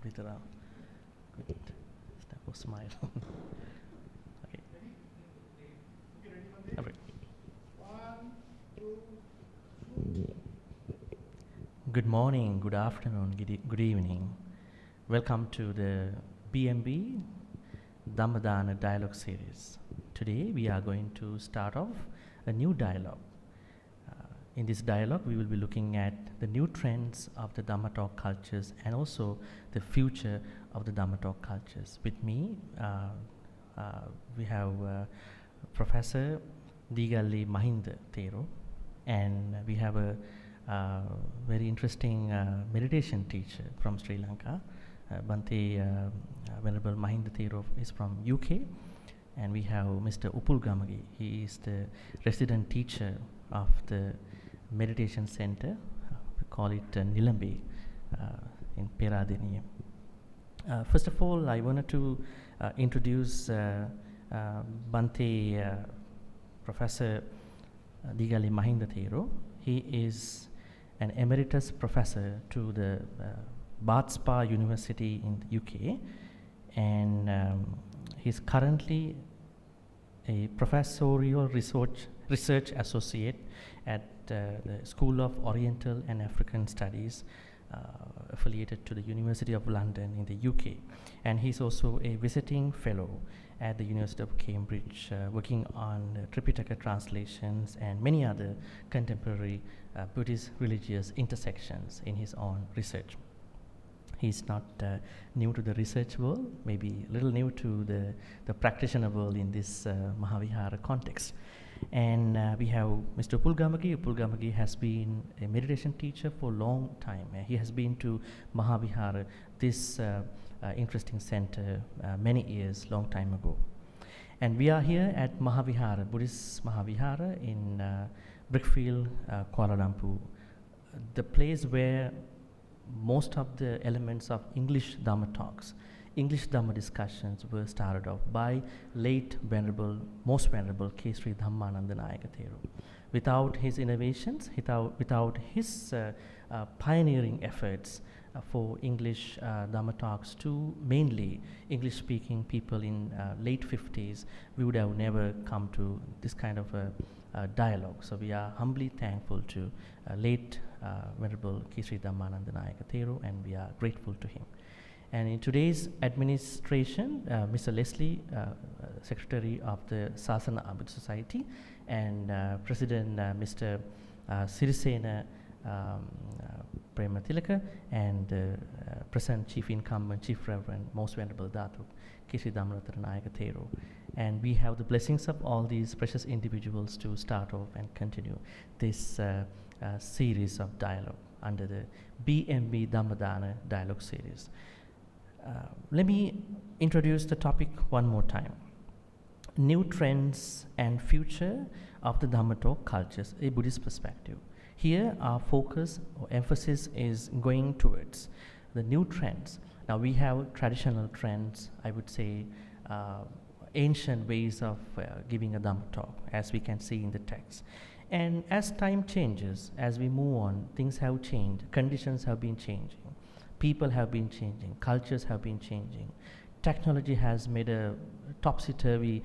with a good step of smile. Okay. All right. Good morning, good afternoon, good evening. Welcome to the BMB Dhamma dialogue series. Today we are going to start off a new dialogue. In this dialogue, we will be looking at the new trends of the Dhamma talk cultures and also the future of the Dhamma talk cultures. With me, we have Professor Digalli Mahinda Thero, and we have a very interesting meditation teacher from Sri Lanka. Bhante Venerable Mahinda Thero is from UK, and we have Mr. Upul Gamage. He is the resident teacher of the meditation center. We call it Nilambe in Peradeniya. First of all, I wanted to introduce Bhante Professor Digalli Mahinda Thero. He is an emeritus professor to the Bath Spa University in the UK, and he's currently a professorial research associate at the School of Oriental and African Studies, affiliated to the University of London in the UK, and he's also a visiting fellow at the University of Cambridge, working on Tripitaka translations and many other contemporary Buddhist religious intersections in his own research. He's not new to the research world, maybe a little new to the practitioner world in this Mahavihara context. And we have Mr. Upul Gamage. Upul Gamage has been a meditation teacher for a long time. He has been to Mahavihara, this interesting center, many years, long time ago. And we are here at Mahavihara, Buddhist Mahavihara in Brickfield, Kuala Lumpur, the place where most of the elements of English Dhamma talks, English Dhamma discussions were started off by late Venerable, most Venerable Kesri Dhammananda Nayaka Thero. Without his innovations, without his pioneering efforts for English Dhamma talks to mainly English-speaking people in late 50s, we would have never come to this kind of a dialogue. So we are humbly thankful to late Venerable Kesri Dhammananda Nayaka Thero, and we are grateful to him. And in today's administration, Mr. Leslie, Secretary of the Sasana Abhidha Society, and President Mr. Sirisena Premathilaka, and present Chief Incumbent, Chief Reverend, Most Venerable Datu, Kesri Dhammananda Nayaka Thero. And we have the blessings of all these precious individuals to start off and continue this series of dialogue under the BMB Dhammadana dialogue series. Let me introduce the topic one more time. New trends and future of the Dhamma talk cultures, a Buddhist perspective. Here our focus or emphasis is going towards the new trends. Now we have traditional trends, I would say ancient ways of giving a Dhamma talk, as we can see in the text. And as time changes, as we move on, things have changed, conditions have been changing. People have been changing, cultures have been changing. Technology has made a topsy-turvy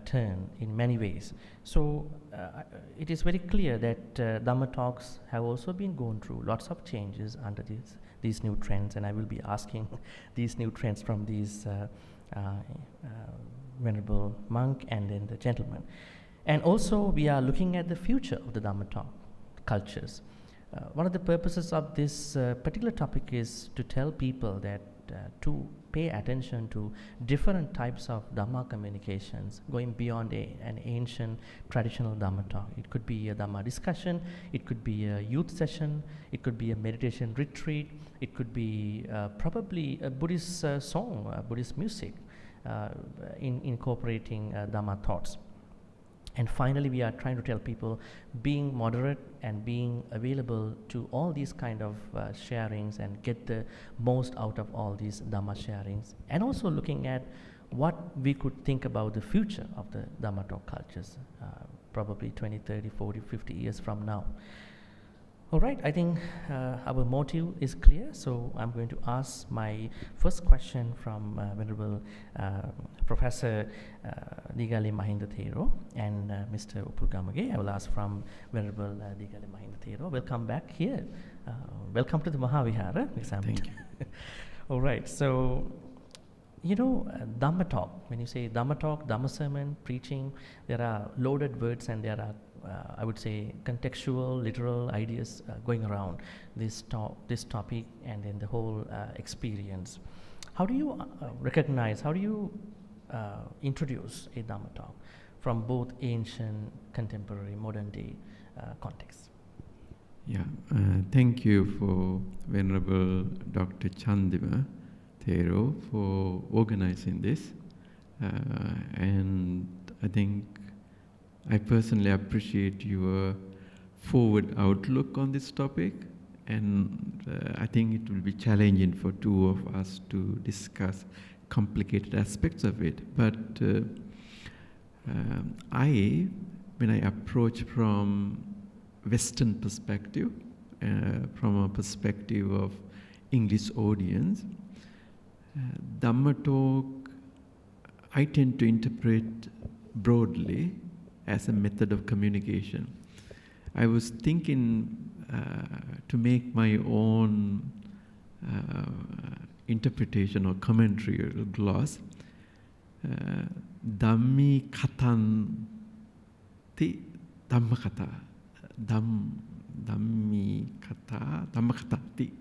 turn in many ways. So it is very clear that Dhamma talks have also been going through lots of changes under these new trends, and I will be asking these new trends from these Venerable monk and then the gentleman. And also we are looking at the future of the Dhamma talk cultures. One of the purposes of this particular topic is to tell people that to pay attention to different types of Dhamma communications going beyond an ancient traditional Dhamma talk. It could be a Dhamma discussion, it could be a youth session, it could be a meditation retreat, it could be probably a Buddhist song, Buddhist music, incorporating Dhamma thoughts. And finally, we are trying to tell people being moderate and being available to all these kind of sharings and get the most out of all these Dhamma sharings, and also looking at what we could think about the future of the Dhamma talk cultures, probably 20, 30, 40, 50 years from now. All right, I think our motive is clear, so I'm going to ask my first question from Venerable Professor Digali Mahinda Thero and Mr. Upul Gamage. I will ask from Venerable Digali Mahinda Thero. Welcome back here. Welcome to the Mahavihara. Thank you. All right, so Dhamma talk, when you say Dhamma talk, Dhamma sermon, preaching, there are loaded words and there are I would say contextual, literal ideas going around this topic and then the whole experience. How do you recognize, how do you introduce a Dhamma talk from both ancient, contemporary, modern day context? Yeah, thank you for Venerable Dr. Chandima Thero for organizing this. And I think I personally appreciate your forward outlook on this topic, and I think it will be challenging for two of us to discuss complicated aspects of it. But when I approach from Western perspective, from a perspective of English audience, Dhamma talk I tend to interpret broadly as a method of communication. I was thinking to make my own interpretation or commentary or gloss. Dhammi katan ti Dhamma kata. Dhammi kata Dhamma kata ti.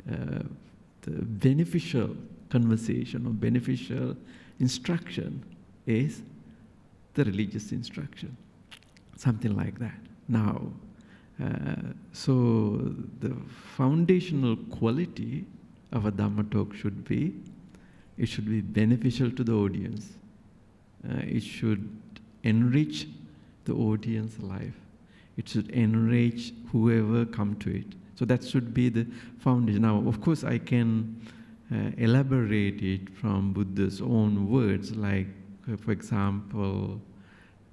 The beneficial conversation or beneficial instruction is the religious instruction, something like that. Now, so the foundational quality of a Dhamma talk should be, it should be beneficial to the audience. It should enrich the audience life. It should enrich whoever come to it. So that should be the foundation. Now, of course, I can elaborate it from Buddha's own words, like, for example,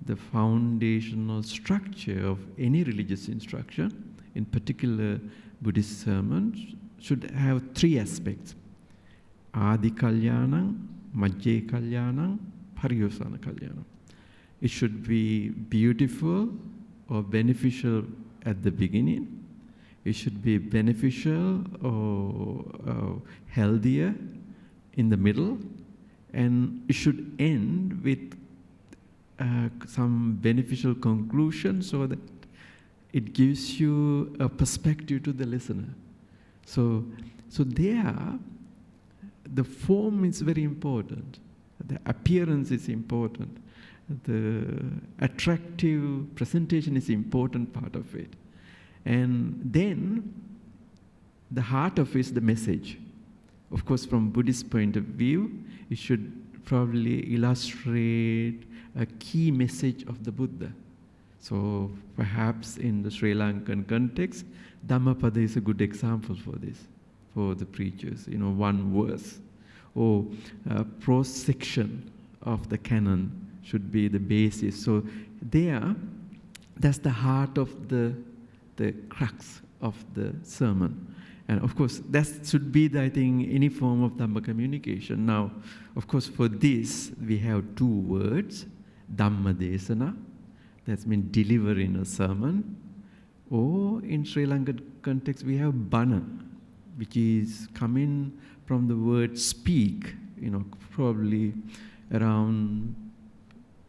the foundational structure of any religious instruction, in particular Buddhist sermons, should have three aspects: Adi Kalyanam, Majje Kalyanam, Pariyosana Kalyanam. It should be beautiful or beneficial at the beginning. It should be beneficial or healthier in the middle, and it should end with some beneficial conclusion so that it gives you a perspective to the listener. So there, the form is very important. The appearance is important. The attractive presentation is important part of it. And then the heart of it is the message. Of course, from Buddhist point of view, it should probably illustrate a key message of the Buddha. So perhaps in the Sri Lankan context, Dhammapada is a good example for this, for the preachers. One verse or a prose section of the canon should be the basis. So that's the heart of the crux of the sermon. And of course, that should be, I think, any form of Dhamma communication. Now, of course, for this, we have two words: Dhamma Desana, that's mean delivering a sermon, or in Sri Lankan context, we have Bana, which is coming from the word speak, probably around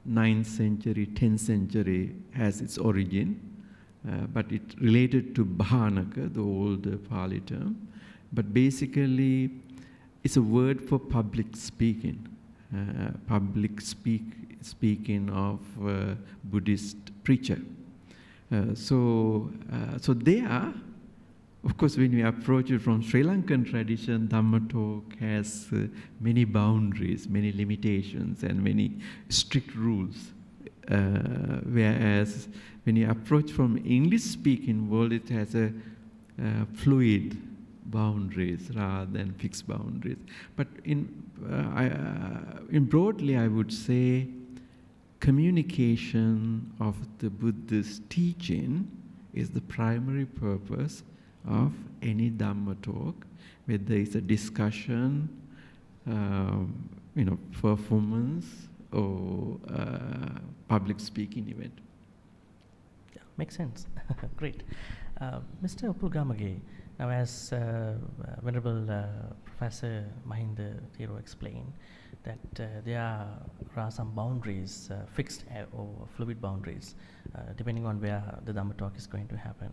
9th century, 10th century has its origin. But it related to Bhanaka, the old Pali term. But basically, it's a word for public speaking. Speaking of Buddhist preacher. So there, of course, when we approach it from Sri Lankan tradition, Dhamma talk has many boundaries, many limitations, and many strict rules. Whereas when you approach from English-speaking world, it has a fluid boundaries rather than fixed boundaries. But in broadly, I would say communication of the Buddhist teaching is the primary purpose of any Dhamma talk, whether it's a discussion, performance, or public speaking event. Yeah, makes sense. Great. Mr. Upul Gamage, now as Venerable Professor Mahinda Thero explained, that there are some boundaries, fixed or fluid boundaries, depending on where the Dhamma talk is going to happen.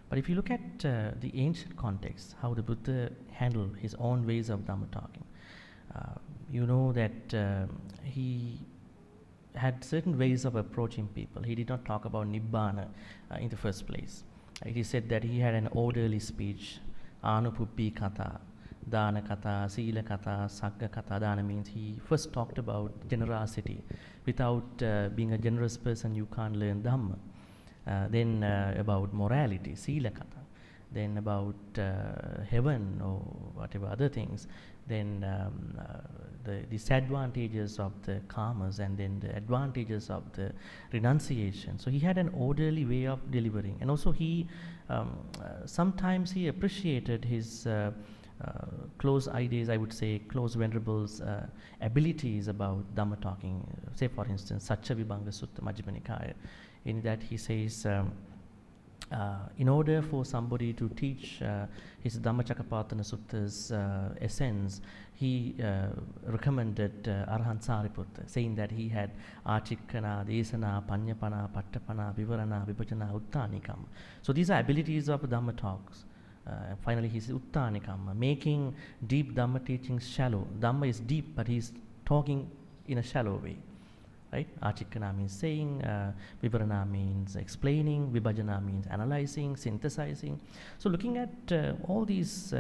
But if you look at the ancient context, how the Buddha handled his own ways of Dhamma talking, you know that he had certain ways of approaching people. He did not talk about Nibbana in the first place. It is said that he had an orderly speech, Anupuppi Kata, Dana Kata, Sila Kata, Sagga Kata. Dana means he first talked about generosity. Without being a generous person, you can't learn Dhamma. Then about morality, Sila Kata. Then about heaven or whatever other things. Then the disadvantages of the karmas, and then the advantages of the renunciation. So he had an orderly way of delivering. And also he, sometimes he appreciated his close ideas, I would say, close venerables' abilities about Dhamma talking. Say for instance, Satcha Vibhanga Sutta Majjhima Nikaya. In that he says, in order for somebody to teach his Dhammacakkappavattana Sutta's essence, he recommended Arahant Sariputta, saying that he had Achikkana, Desana, Panyapana, Pattapana, Vivarana, Vibhajana, Uttanikam. So these are abilities of Dhamma talks. Finally he says Uttanikam, making deep Dhamma teachings shallow. Dhamma is deep, but he's talking in a shallow way. Right? Achikkana means saying, Vivarana means explaining, Vibhajana means analyzing, synthesizing. So looking at all these,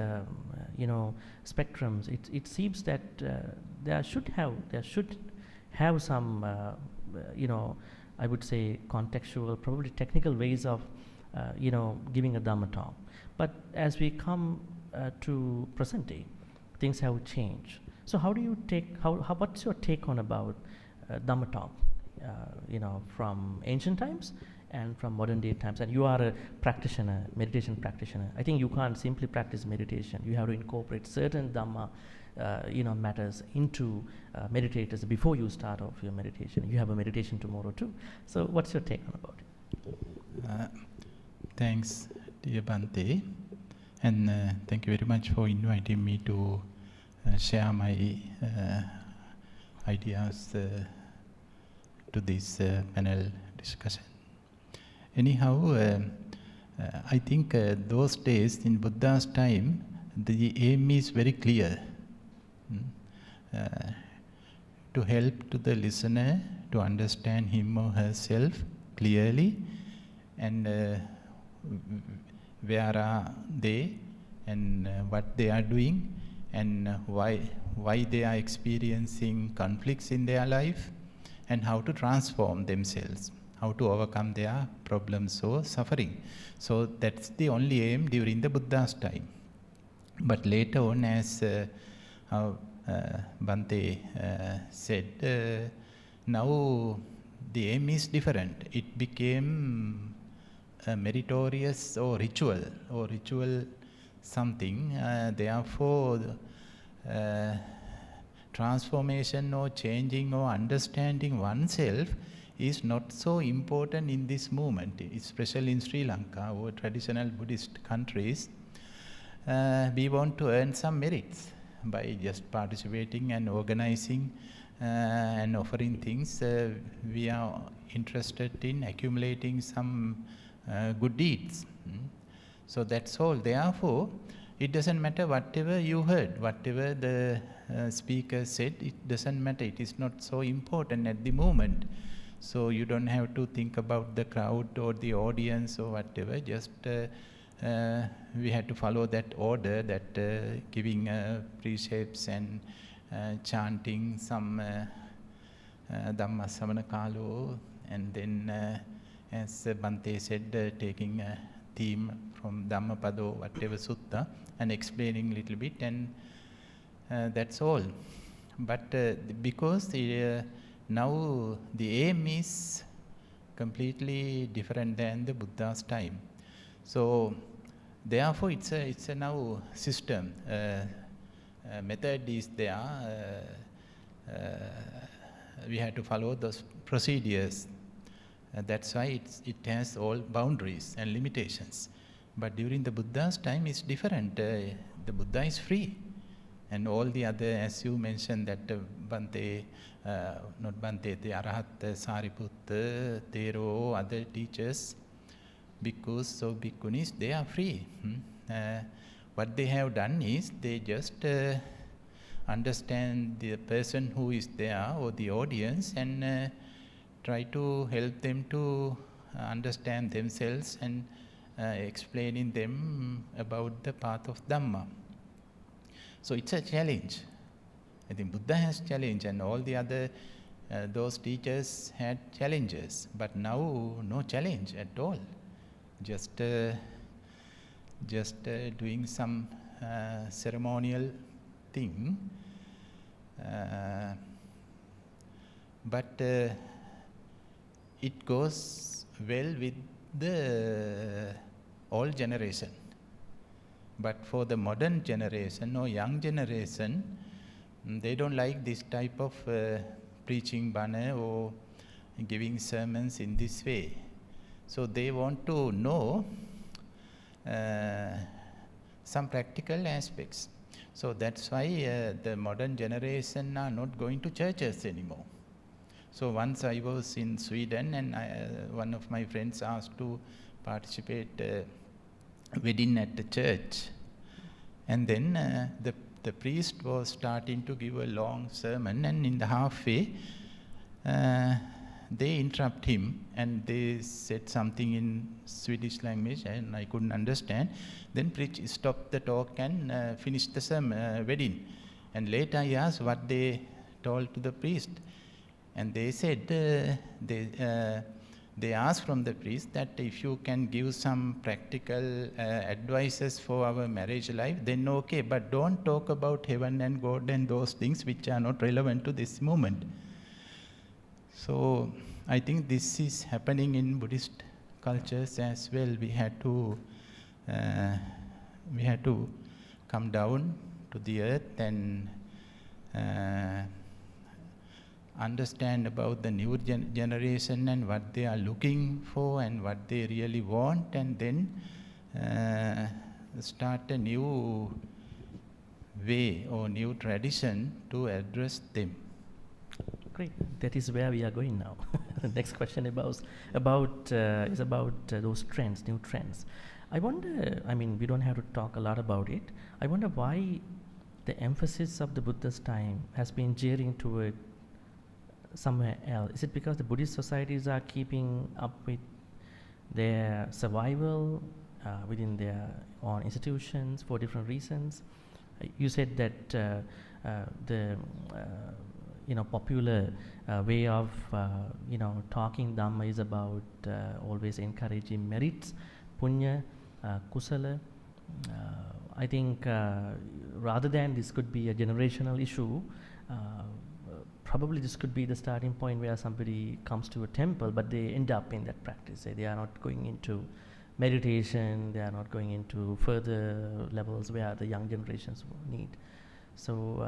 spectrums, it seems that there should have some, I would say contextual, probably technical ways of, giving a Dhamma talk. But as we come to present day, things have changed. So how do you what's your take on about Dhamma talk, from ancient times and from modern day times? And you are a practitioner, meditation practitioner. I think you can't simply practice meditation. You have to incorporate certain Dhamma, matters into meditators before you start off your meditation. You have a meditation tomorrow too. So what's your take on about it? Thanks, dear Bhante. And thank you very much for inviting me to share my ideas to this panel discussion. Anyhow, I think those days in Buddha's time, the aim is very clear. To help to the listener to understand him or herself clearly, and where are they, and what they are doing, and why they are experiencing conflicts in their life, and how to transform themselves, how to overcome their problems or suffering. So that's the only aim during the Buddha's time. But later on, as Bhante said, now the aim is different. It became a meritorious or ritual something. Therefore, transformation or changing or understanding oneself is not so important in this movement, especially in Sri Lanka or traditional Buddhist countries. We want to earn some merits by just participating and organizing and offering things. We are interested in accumulating some good deeds. So that's all. Therefore, it doesn't matter whatever you heard, whatever the speaker said, it doesn't matter. It is not so important at the moment. So you don't have to think about the crowd or the audience or whatever. Just we had to follow that order, that giving precepts and chanting some Dhamma Savana Kalo, and then as Bhante said, taking a theme from Dhammapado, whatever sutta, and explaining a little bit, and that's all. But because now the aim is completely different than the Buddha's time. So therefore it's a now system. Method is there. We have to follow those procedures. That's why it has all boundaries and limitations. But during the Buddha's time, it's different. The Buddha is free. And all the other, as you mentioned, that Bhante, not Bhante, the Arahat, Sariputta, Thero, other teachers, bhikkhus, so bhikkhunis, they are free. What they have done is they just understand the person who is there or the audience and try to help them to understand themselves and explaining them about the path of Dhamma. So it's a challenge. I think Buddha has challenge and all the other, those teachers had challenges, but now no challenge at all. Just doing some ceremonial thing. But it goes well with the old generation. But for the modern generation or young generation, they don't like this type of preaching bana or giving sermons in this way. So they want to know some practical aspects. So that's why the modern generation are not going to churches anymore. So once I was in Sweden and one of my friends asked to participate wedding at the church. And then the priest was starting to give a long sermon, and in the halfway, they interrupt him and they said something in Swedish language and I couldn't understand. Then priest stopped the talk and finished the sermon, wedding. And later I asked what they told to the priest. And they said, they asked from the priest that if you can give some practical advices for our marriage life, then okay, but don't talk about heaven and God and those things which are not relevant to this moment. So I think this is happening in Buddhist cultures as well. We had to come down to the earth and understand about the new generation and what they are looking for and what they really want, and then start a new way or new tradition to address them. Great. That is where we are going now. The next question is about those trends, new trends. I wonder, I mean, we don't have to talk a lot about it. I wonder why the emphasis of the Buddha's time has been gearing toward somewhere else. Is it because the Buddhist societies are keeping up with their survival within their own institutions for different reasons? You said that the popular way of talking Dhamma is about always encouraging merits, punya, kusala. I think rather than this could be a generational issue, probably this could be the starting point where somebody comes to a temple, but they end up in that practice. They are not going into meditation, they are not going into further levels where the young generations need. So,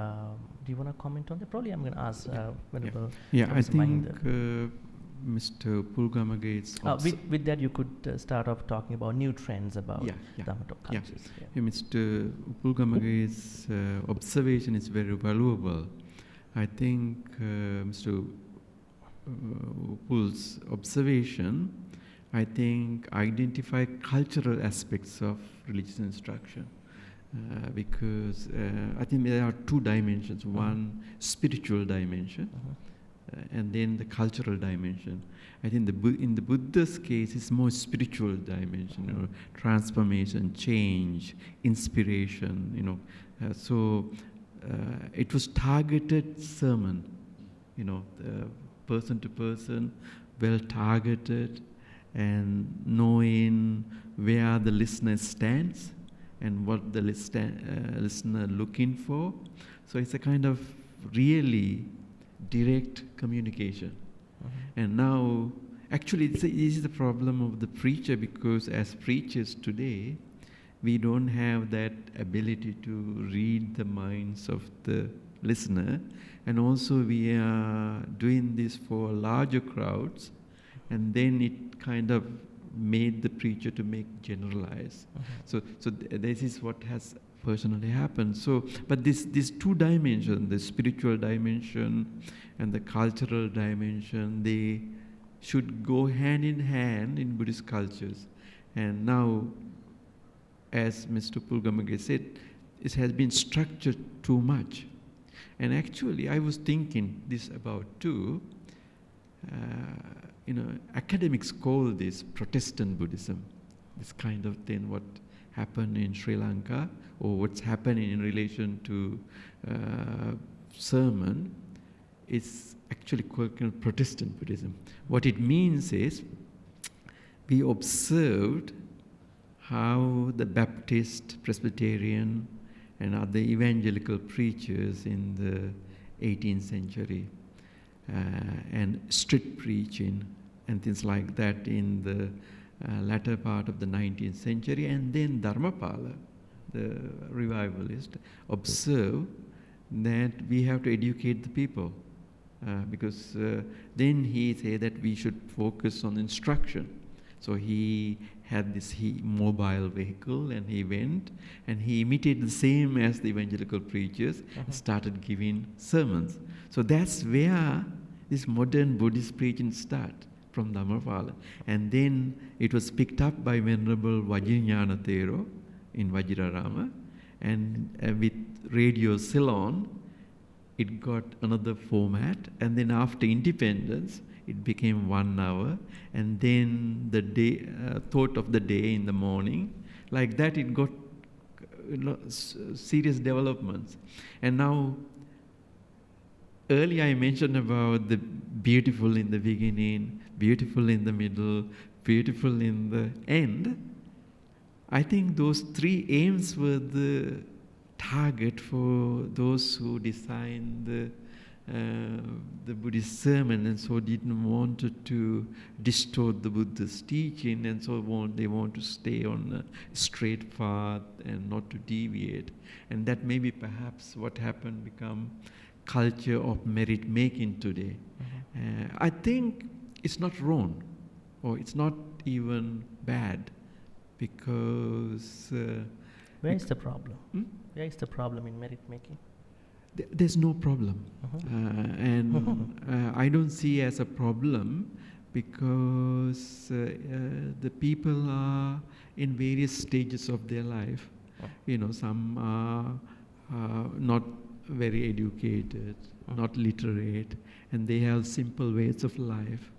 do you want to comment on that? Probably I'm going to ask Venerable I think Mahinda. Mr. Upul Gamage's with that, you could start off talking about new trends about Dhamma talk cultures. Mr. Upul Gamage's observation is very valuable. I think Mr. Upul's observation, I think, identify cultural aspects of religious instruction. Because I think there are two dimensions. One, spiritual dimension, and then the cultural dimension. I think in the Buddha's case, it's more spiritual dimension, transformation, change, inspiration, so it was targeted sermon, person to person, well targeted, and knowing where the listener stands and what the listener looking for. So it's a kind of really direct communication. And now, Actually, this is the problem of the preacher, because as preachers today, we don't have that ability to read the minds of the listener, and also we are doing this for larger crowds, and then it kind of made the preacher to make generalize. So this is what has personally happened. So, but these two dimensions, the spiritual dimension and the cultural dimension, they should go hand in hand in Buddhist cultures. And now, as Mr. Upul Gamage said, it has been structured too much. And actually, I was thinking this about too. Academics call this Protestant Buddhism, this kind of thing, what happened in Sri Lanka, or what's happening in relation to sermon, is actually called Protestant Buddhism. What it means is, we observed how the Baptist, Presbyterian, and other evangelical preachers in the 18th century, and street preaching and things like that in the latter part of the 19th century, and then Dharmapala, the revivalist, observed that we have to educate the people, because then he said that we should focus on instruction. So he had this mobile vehicle, and he went and he imitated the same as the evangelical preachers, started giving sermons. So that's where this modern Buddhist preaching started, from Dhammapala. And then it was picked up by Venerable Vajrayana Thero in Vajirarama, and with Radio Ceylon, it got another format, and then after independence, it became 1 hour, and then the day, thought of the day in the morning, like that it got serious developments. And now, earlier I mentioned about the beautiful in the beginning, beautiful in the middle, beautiful in the end. I think those three aims were the target for those who designed the Buddhist sermon, and so didn't want to distort the Buddha's teaching, and so they want to stay on a straight path and not to deviate. And that may be perhaps what happened, become culture of merit making today. I think it's not wrong, or it's not even bad, because where is the problem? Where is the problem in merit making? There's no problem. And I don't see as a problem, because the people are in various stages of their life. Some are not very educated, not literate, and they have simple ways of life.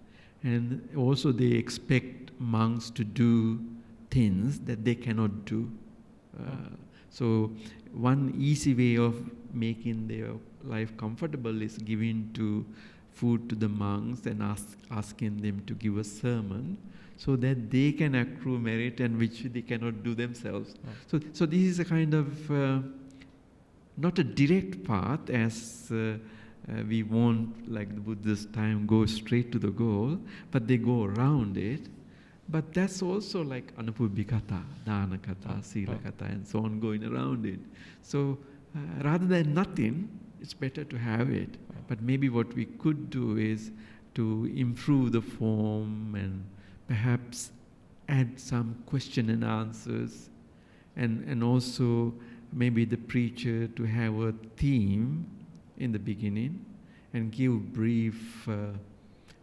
And also they expect monks to do things that they cannot do. So one easy way of making their life comfortable is giving food to the monks and asking them to give a sermon, so that they can accrue merit, and which they cannot do themselves. So this is a kind of not a direct path, as we want, like the Buddha's time, go straight to the goal, but they go around it. But that's also like Anupubhikata, Dhanakata, Silakata, and so on, going around it. So rather than nothing, it's better to have it. But maybe what we could do is to improve the form, and perhaps add some question and answers, and also maybe the preacher to have a theme in the beginning, and give brief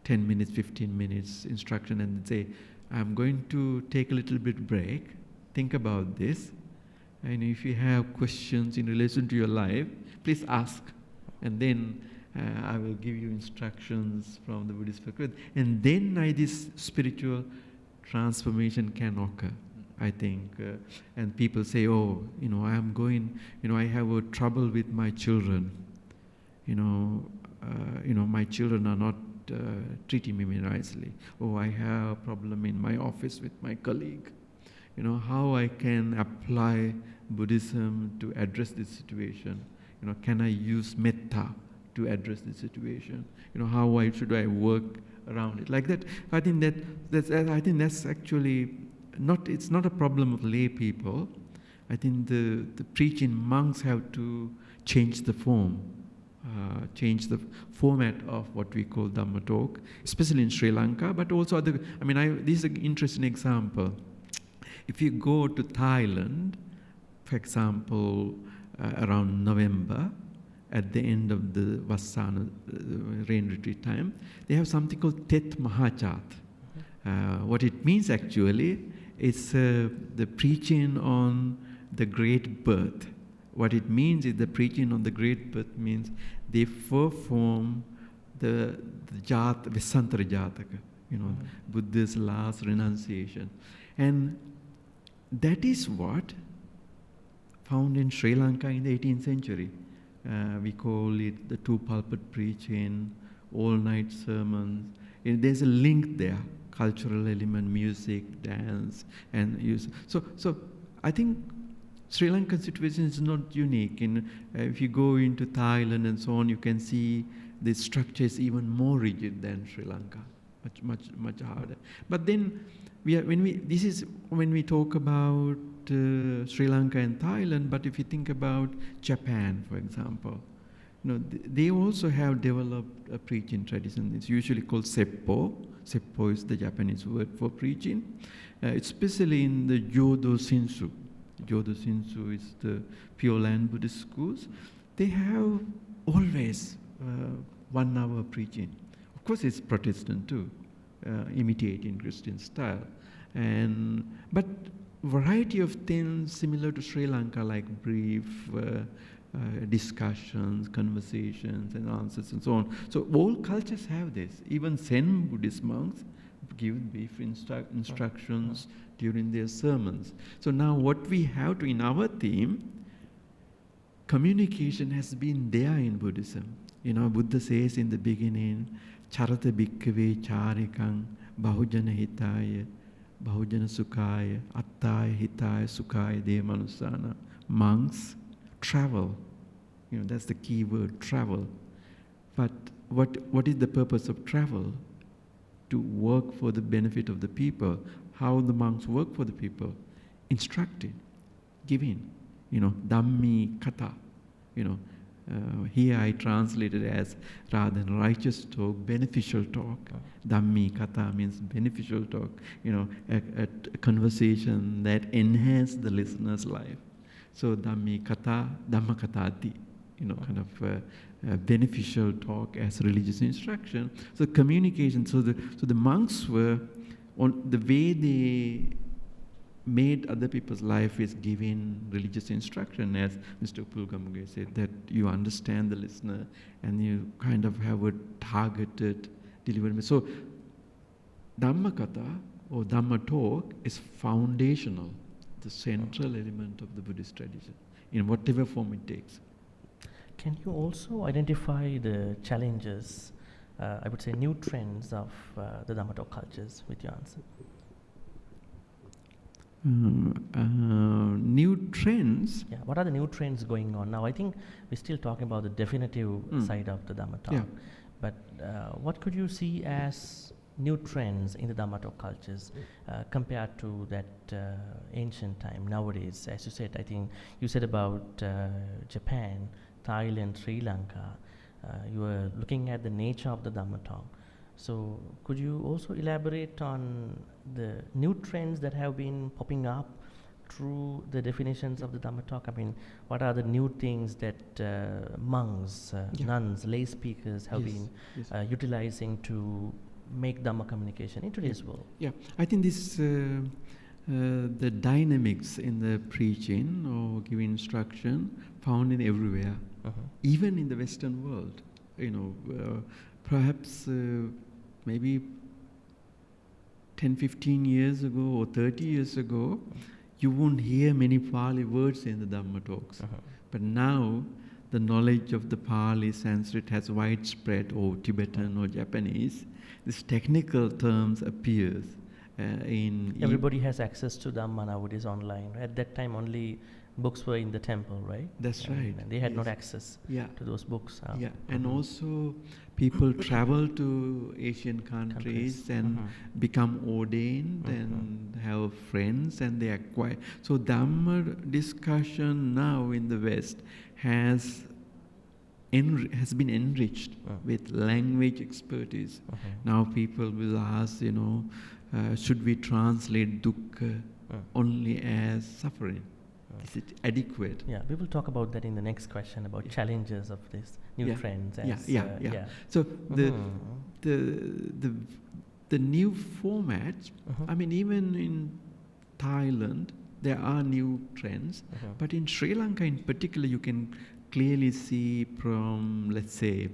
10 minutes, 15 minutes instruction, and say, I'm going to take a little bit break, think about this, and if you have questions in relation to your life, please ask, and then I will give you instructions from the Buddhist perspective, and then this spiritual transformation can occur, I think. And people say, oh, I am going, I have a trouble with my children, my children are not treating me nicely. Oh, I have a problem in my office with my colleague. How I can apply Buddhism to address this situation? Can I use metta to address this situation? How should I work around it. Like that, I think that's actually not, it's not a problem of lay people. I think the preaching monks have to change the form, change the format of what we call Dhamma talk, especially in Sri Lanka, but also other, this is an interesting example. If you go to Thailand, for example, around November, at the end of the Vassana rain retreat time, they have something called Tet Mahachat. What it means actually is the preaching on the great birth. What it means is the preaching on the great birth means they perform the Vesantara Jataka, Buddha's last renunciation. And that is what found in Sri Lanka in the 18th century. We call it the two pulpit preaching, all-night sermons. There's a link there, cultural element, music, dance, and use. So I think Sri Lankan situation is not unique. If you go into Thailand and so on, you can see the structure is even more rigid than Sri Lanka, much harder. But then when we talk about Sri Lanka and Thailand, but if you think about Japan, for example, they also have developed a preaching tradition. It's usually called seppo. Seppo is the Japanese word for preaching, especially in the Jodo Shinsu. Jodo Shinsu is the Pure Land Buddhist schools. They have always 1 hour preaching. Of course, it's Protestant too, imitating Christian style, but variety of things similar to Sri Lanka, like brief discussions, conversations, and answers, and so on. So all cultures have this. Even Zen Buddhist monks give brief instructions during their sermons. So now what we have to, in our theme, communication has been there in Buddhism. Buddha says in the beginning, Charata Bhikkhave Charikang Bahujana Hitaya Bahujana Sukhaya Attaya Hitaya Sukhaya Devanusana. Monks travel. That's the key word, travel. But what is the purpose of travel? To work for the benefit of the people. How the monks work for the people? Instructing, giving. Dhammi Kata. Here I translated as, rather than righteous talk, beneficial talk. Dhammi Kata means beneficial talk. A conversation that enhances the listener's life. So Dhammi Kata, Dhamma Katati. Kind of beneficial talk as religious instruction. So communication. So the monks were, on the way they made other people's life is giving religious instruction, as Mr. Upul Gamage said, that you understand the listener and you kind of have a targeted delivery. So Dhamma Katha or Dhamma talk is foundational, the central element of the Buddhist tradition, in whatever form it takes. Can you also identify the challenges, I would say new trends of the Dhamma talk cultures with your answer? New trends? Yeah, what are the new trends going on now? I think we're still talking about the definitive side of the Dhamma talk. Yeah. But what could you see as new trends in the Dhamma talk cultures compared to that ancient time nowadays? As you said, I think you said about Japan, Thailand, Sri Lanka. You were looking at the nature of the Dhamma talk. So could you also elaborate on the new trends that have been popping up through the definitions of the Dhamma talk? What are the new things that monks, nuns, lay speakers have been utilizing to make Dhamma communication in today's world? Yeah, I think this the dynamics in the preaching or giving instruction found in everywhere, even in the Western world. Perhaps maybe 10, 15 years ago or 30 years ago, you won't hear many Pali words in the Dhamma talks. But now, the knowledge of the Pali, Sanskrit has widespread, or Tibetan or Japanese. These technical terms appears Everybody has access to Dhamma nowadays online. At that time, only books were in the temple, right? That's right. And they had not Yes. access Yeah. to those books. Yeah, and also people travel to Asian countries Countries. and become ordained and have friends, and they acquire. So Dhamma discussion now in the West has been enriched with language expertise. Now people will ask, should we translate dukkha only as suffering? Is it adequate? Yeah, we will talk about that in the next question about challenges of this new trends. As, So the new format. I mean, even in Thailand there are new trends, but in Sri Lanka in particular, you can clearly see from, let's say,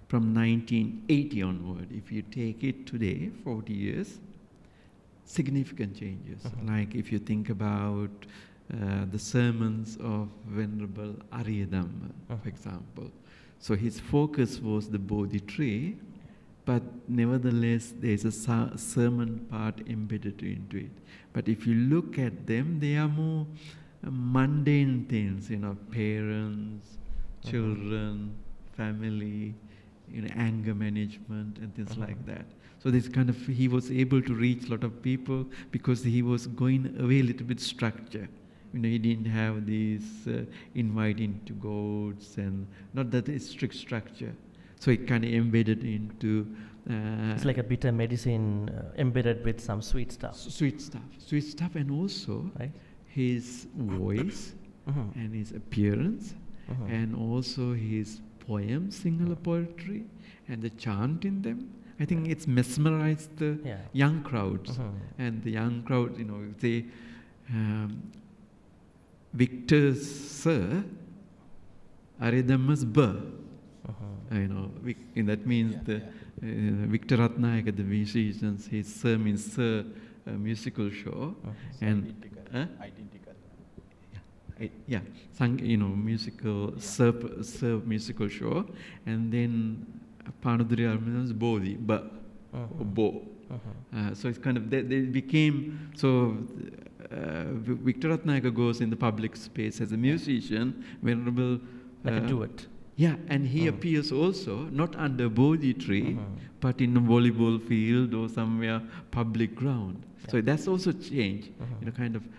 from 1980 onward. If you take it today, 40 years, significant changes. Like if you think about the sermons of Venerable Arya Dhamma, for example. So his focus was the Bodhi tree, but nevertheless there's a sermon part embedded into it. But if you look at them, they are more mundane things, parents, children, family, anger management and things like that. So this kind of, he was able to reach a lot of people because he was going away a little bit structure. He didn't have these inviting to gods and not that strict structure. So it kind of embedded into... it's like a bitter medicine embedded with some sweet stuff. Sweet stuff, and also his voice and his appearance and also his poems, Sinhala poetry, and the chant in them. I think it's mesmerized the young crowds. And the young crowd, they... Victor Sir, Arya Dhamma's birth. That means Victor Ratnayaka, the musicians, his Sir means Sir musical show. And identical. Musical Sir musical show. And then Panudri means Bodhi, Bo. So it's kind of, they became, Victor Ratnayaka goes in the public space as a musician, Venerable... like a duet. Yeah, and he appears also, not under Bodhi tree, but in a volleyball field or somewhere public ground. Yeah. So that's also changed,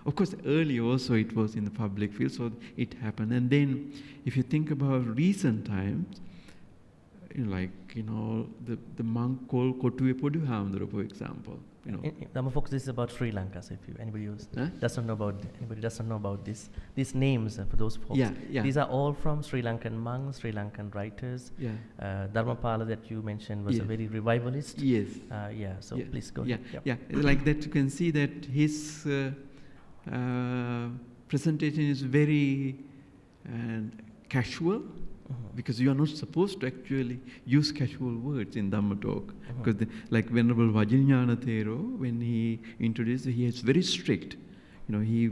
Of course, earlier also it was in the public field, so it happened. And then, if you think about recent times, the monk called Kotuwe Podu Hamdura, for example. Dhamma Focus is about Sri Lanka, so if anybody doesn't know about these names for those folks. These are all from Sri Lankan monks, Sri Lankan writers. Dharmapala that you mentioned was a very revivalist. Yes. So please go ahead. Like that you can see that his presentation is very casual. Because you are not supposed to actually use casual words in Dhamma talk. Because like Venerable Vajrayana Thero, when he introduced, he is very strict. He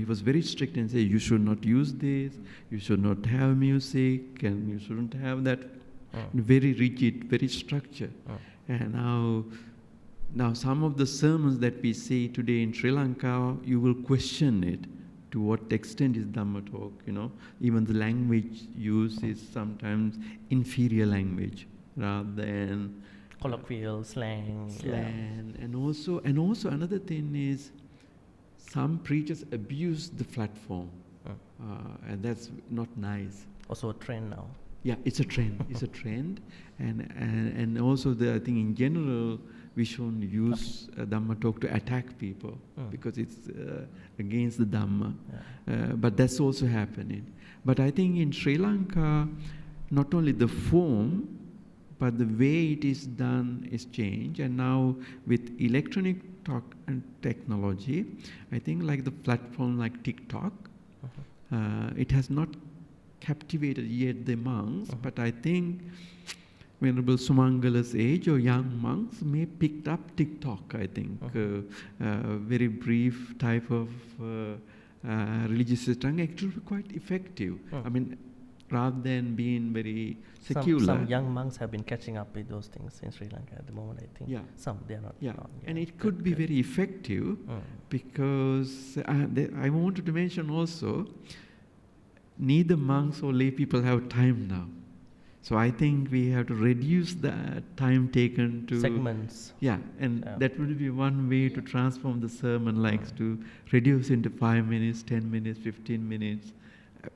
was very strict and said, you should not use this, you should not have music, and you shouldn't have that. Very rigid, very structured. And now some of the sermons that we see today in Sri Lanka, you will question it. To what extent is Dhamma talk, Even the language used is sometimes inferior language rather than... colloquial, slang. And also another thing is some preachers abuse the platform. And that's not nice. Also a trend now. Yeah, it's a trend. It's a trend. And also I think in general, we shouldn't use Dhamma talk to attack people because it's against the Dhamma. But that's also happening. But I think in Sri Lanka, not only the form, but the way it is done is changed. And now with electronic talk and technology, I think like the platform like TikTok, it has not captivated yet the monks, but I think Venerable Sumangala's age or young monks may picked up TikTok, I think. Very brief type of religious tongue actually quite effective. I mean, rather than being very secular. Some young monks have been catching up with those things in Sri Lanka at the moment, I think. Yeah. Some, they are not. Yeah, not, and it good, could be good. very effective because I wanted to mention also, neither monks or lay people have time now. So I think we have to reduce the time taken to segments. Yeah, and that would be one way to transform the sermon, like to reduce into 5 minutes, 10 minutes, 15 minutes,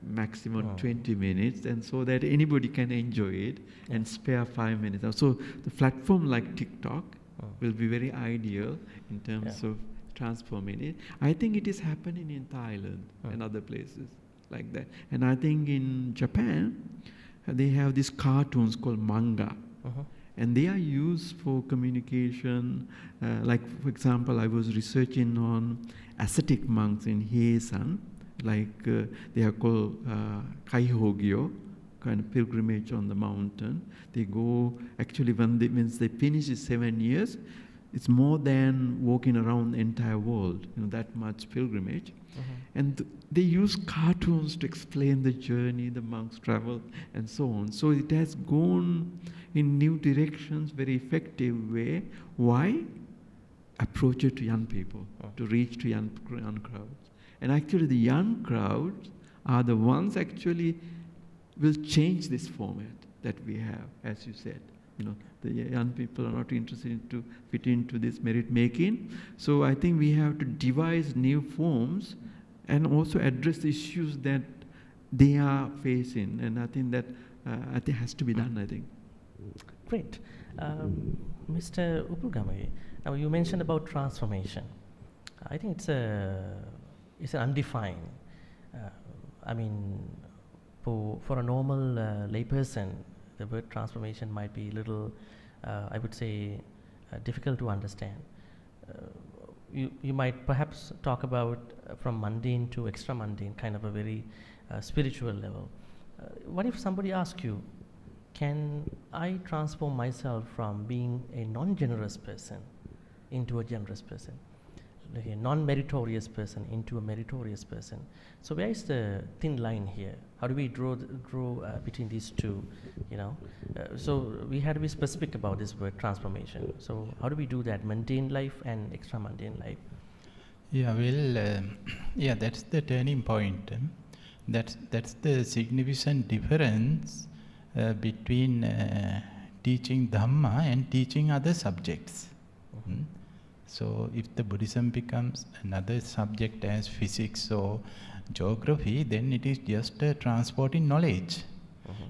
maximum 20 minutes, and so that anybody can enjoy it and spare 5 minutes. So the platform like TikTok will be very ideal in terms of transforming it. I think it is happening in Thailand and other places like that. And I think in Japan, they have these cartoons called manga. And they are used for communication. Like, for example, I was researching on ascetic monks in Heisan. Like, they are called Kaihogyo, kind of pilgrimage on the mountain. They go, actually, once they finish the 7 years, it's more than walking around the entire world, that much pilgrimage. And they use cartoons to explain the journey, the monks travel, and so on. So it has gone in new directions, very effective way. Why? Approach it to young people, to reach to young crowds. And actually the young crowds are the ones actually will change this format that we have, as you said. The young people are not interested to fit into this merit making. So I think we have to devise new forms and also address the issues that they are facing. And I think that has to be done, I think. Great. Mr. Upul Gamage, now you mentioned about transformation. I think it's an undefined. For a normal layperson, the word transformation might be a little, I would say, difficult to understand. You might perhaps talk about from mundane to extra mundane, kind of a very spiritual level. What if somebody asks you, can I transform myself from being a non-generous person into a generous person, like a non-meritorious person into a meritorious person? So where is the thin line here? How do we draw between these two? So we had to be specific about this word transformation. So how do we do that, mundane life and extra mundane life? That's the turning point. That's the significant difference between teaching Dhamma and teaching other subjects. So if the Buddhism becomes another subject as physics or geography, then it is just transporting knowledge.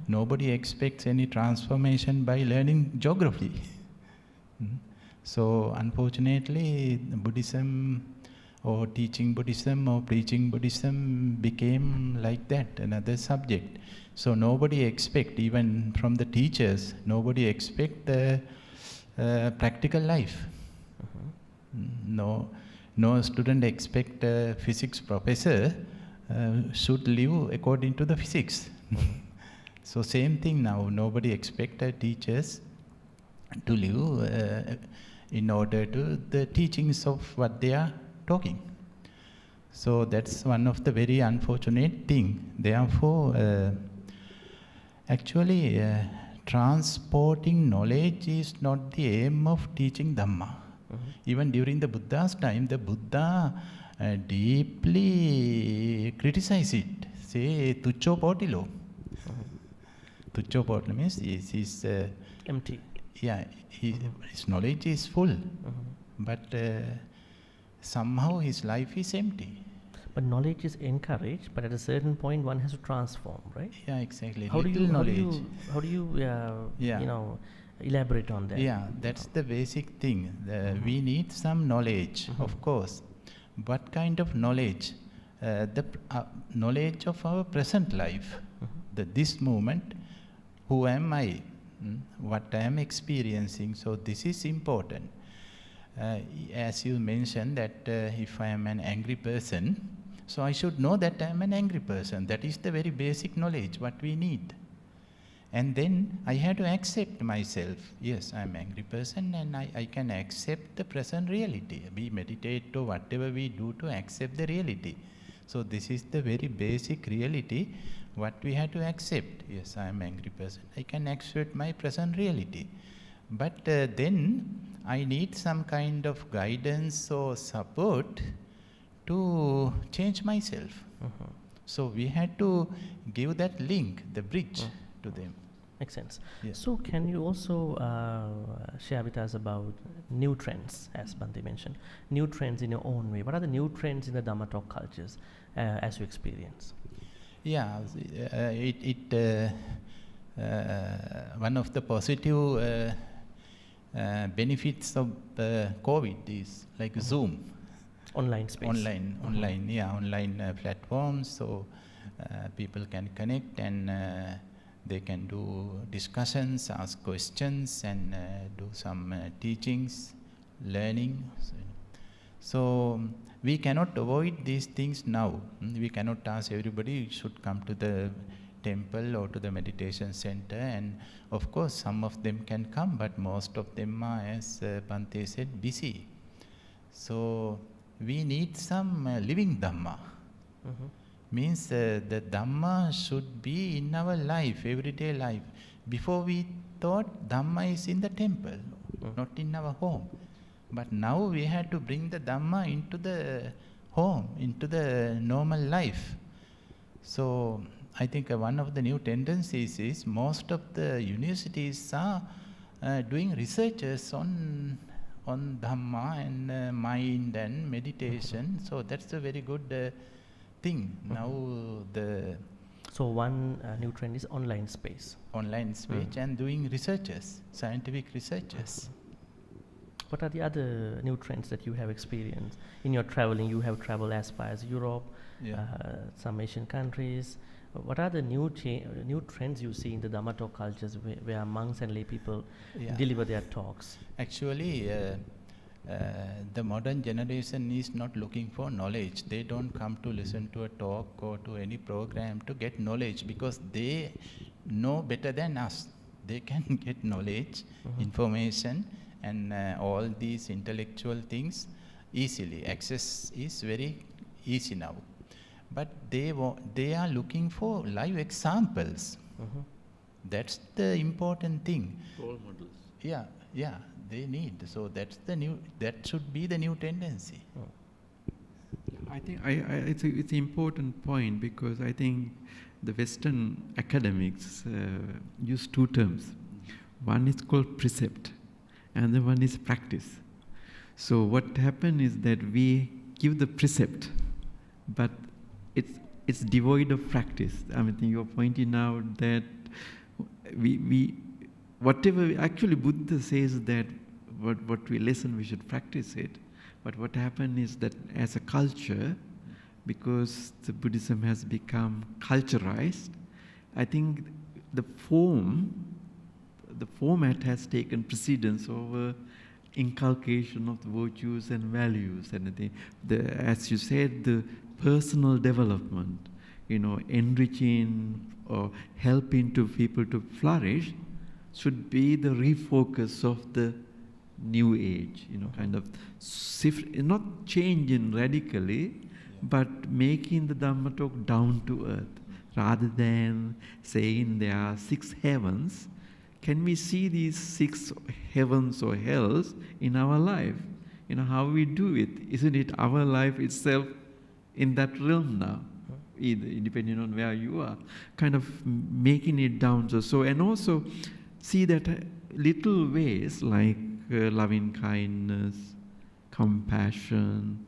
Nobody expects any transformation by learning geography. So unfortunately, Buddhism or teaching Buddhism or preaching Buddhism became like that, another subject. So nobody expect, even from the teachers, nobody expect the practical life. No student expect a physics professor should live according to the physics. So same thing now, nobody expect teachers to live in order to the teachings of what they are talking. So that's one of the very unfortunate thing. Therefore, actually, transporting knowledge is not the aim of teaching Dhamma. Even during the Buddha's time, the Buddha deeply criticized it. Say, tuccho potilo. Tuccho potilo means he's empty. Yeah, his knowledge is full, but somehow his life is empty. But knowledge is encouraged, but at a certain point one has to transform, right? Yeah, exactly. How do you elaborate on that? Yeah, that's the basic thing. We need some knowledge, of course. What kind of knowledge? The knowledge of our present life. This moment, who am I? What I am experiencing. So this is important. As you mentioned that if I am an angry person, so I should know that I am an angry person. That is the very basic knowledge what we need. And then I have to accept myself. Yes, I am an angry person and I can accept the present reality. We meditate or whatever we do to accept the reality. So this is the very basic reality What we have to accept, yes, I am an angry person. I can accept my present reality. But then I need some kind of guidance or support to change myself. So we had to give that link, the bridge to them. Makes sense. Yes. So can you also share with us about new trends, as Bhante mentioned, new trends in your own way? What are the new trends in the Dhamma talk cultures as you experience? Yeah, one of the positive benefits of COVID is like Zoom. Online space. Online platforms, so people can connect and they can do discussions, ask questions, and do some teachings, learning. So we cannot avoid these things now. We cannot ask everybody should come to the temple or to the meditation center, and of course some of them can come, but most of them are, as Bhante said, busy. So we need some living Dhamma. Means the Dhamma should be in our life, everyday life. Before we thought Dhamma is in the temple, not in our home. But now we have to bring the Dhamma into the home, into the normal life. So I think one of the new tendencies is most of the universities are doing researches on Dhamma and mind and meditation. So that's a very good thing. Now So one new trend is online space. Online space and doing researches, scientific researches. What are the other new trends that you have experienced in your traveling? You have traveled as far as Europe, some Asian countries. What are the new trends you see in the Dhamma talk cultures where monks and lay people deliver their talks? Actually, the modern generation is not looking for knowledge. They don't come to listen to a talk or to any program to get knowledge, because they know better than us. They can get knowledge, information, and all these intellectual things easily. Access is very easy now. But they are looking for live examples. That's the important thing. Role models. Yeah, they need. So that should be the new tendency. I think it's an important point, because I think the Western academics use two terms. One is called precept, and the one is practice. So what happens is that we give the precept, but it's devoid of practice. I mean, you're pointing out that actually Buddha says that what we listen, we should practice it. But what happened is that as a culture, because the Buddhism has become culturalized, I think the format has taken precedence over inculcation of the virtues and values, and as you said, the personal development, enriching or helping to people to flourish should be the refocus of the new age, kind of shift, not changing radically, but making the Dhamma talk down to earth, rather than saying there are 6 heavens. Can we see these 6 heavens or hells in our life? How we do it. Isn't it our life itself in that realm now? Either, depending on where you are, kind of making it down. And also see that little ways like loving kindness, compassion,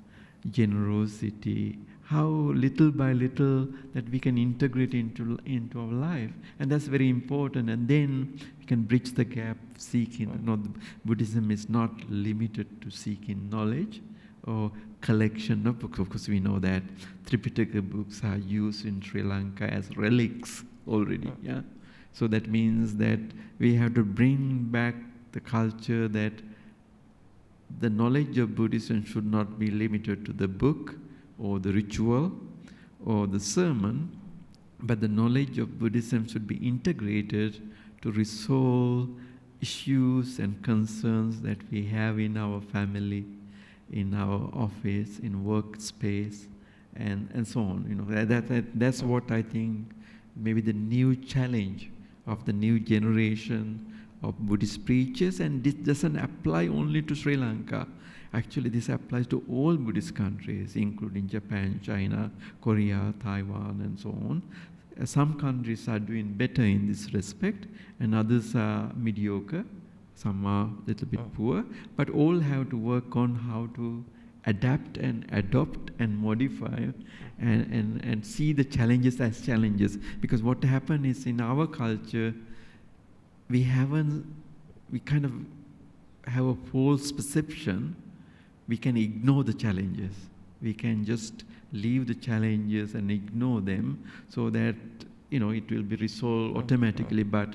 generosity, how little by little that we can integrate into our life, and that's very important. And then we can bridge the gap, seeking. Buddhism is not limited to seeking knowledge or collection of books. Of course, we know that Tripitaka books are used in Sri Lanka as relics already. So that means that we have to bring back the culture that the knowledge of Buddhism should not be limited to the book or the ritual or the sermon, but the knowledge of Buddhism should be integrated to resolve issues and concerns that we have in our family, in our office, in workspace, and so on. That's what I think maybe the new challenge of the new generation of Buddhist preachers, and this doesn't apply only to Sri Lanka. Actually, this applies to all Buddhist countries, including Japan, China, Korea, Taiwan, and so on. Some countries are doing better in this respect, and others are mediocre. Some are a little bit poor, but all have to work on how to adapt and adopt and modify and see the challenges as challenges. Because what happened is, in our culture, we kind of have a false perception. We can ignore the challenges. We can just leave the challenges and ignore them so that, it will be resolved automatically. But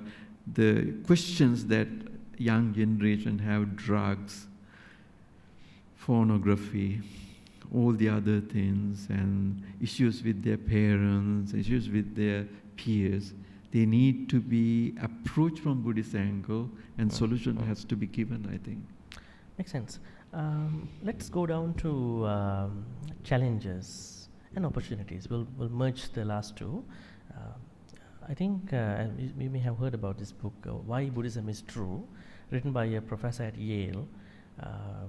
the questions that young generation have, drugs, pornography, all the other things, and issues with their parents, issues with their peers, they need to be approached from Buddhist angle, and solution has to be given, I think. Makes sense. Let's go down to challenges and opportunities. We'll merge the last two. I think we may have heard about this book, Why Buddhism is True, written by a professor at Yale,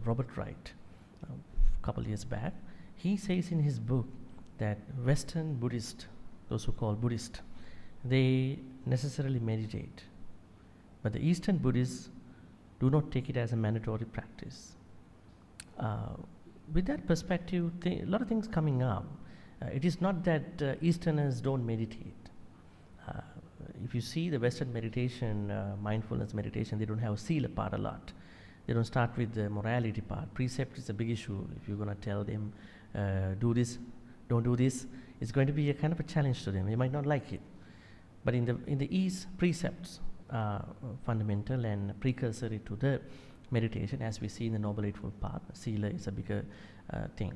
Robert Wright, a couple years back. He says in his book that Western Buddhists, those who call Buddhist, they necessarily meditate, but the Eastern Buddhists do not take it as a mandatory practice. With that perspective, a lot of things coming up. It is not that Easterners don't meditate. If you see the Western meditation, mindfulness meditation, they don't have sila part a lot. They don't start with the morality part. Precept is a big issue. If you're going to tell them, do this, don't do this, it's going to be a kind of a challenge to them. They might not like it. But in the East, precepts are fundamental and precursory to the meditation, as we see in the Noble Eightfold Path. Sila is a bigger thing.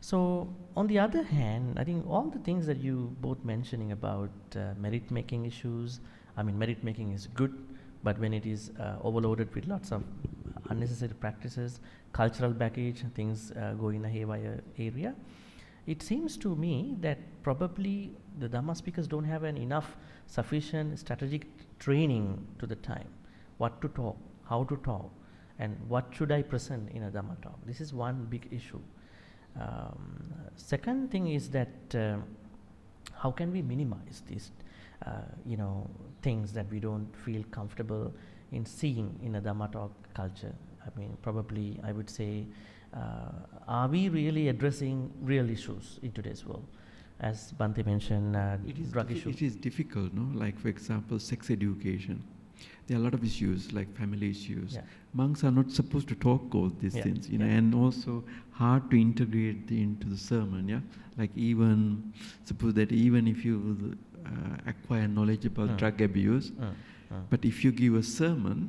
So, on the other hand, I think all the things that you both mentioning about merit-making issues, merit-making is good, but when it is overloaded with lots of unnecessary practices, cultural baggage, things go in a haywire area, it seems to me that probably the Dhamma speakers don't have enough sufficient strategic training to the time. What to talk, how to talk, and what should I present in a Dhamma talk. This is one big issue. Second thing is that how can we minimize these things that we don't feel comfortable in seeing in a Dhamma talk culture? Probably I would say, are we really addressing real issues in today's world? As Bhante mentioned, drug issues. It is difficult, no? Like, for example, sex education. There are a lot of issues, like family issues. Yeah. Monks are not supposed to talk all these things, and also hard to integrate into the sermon, Like, even, suppose that even if you acquire knowledge about drug abuse, but if you give a sermon,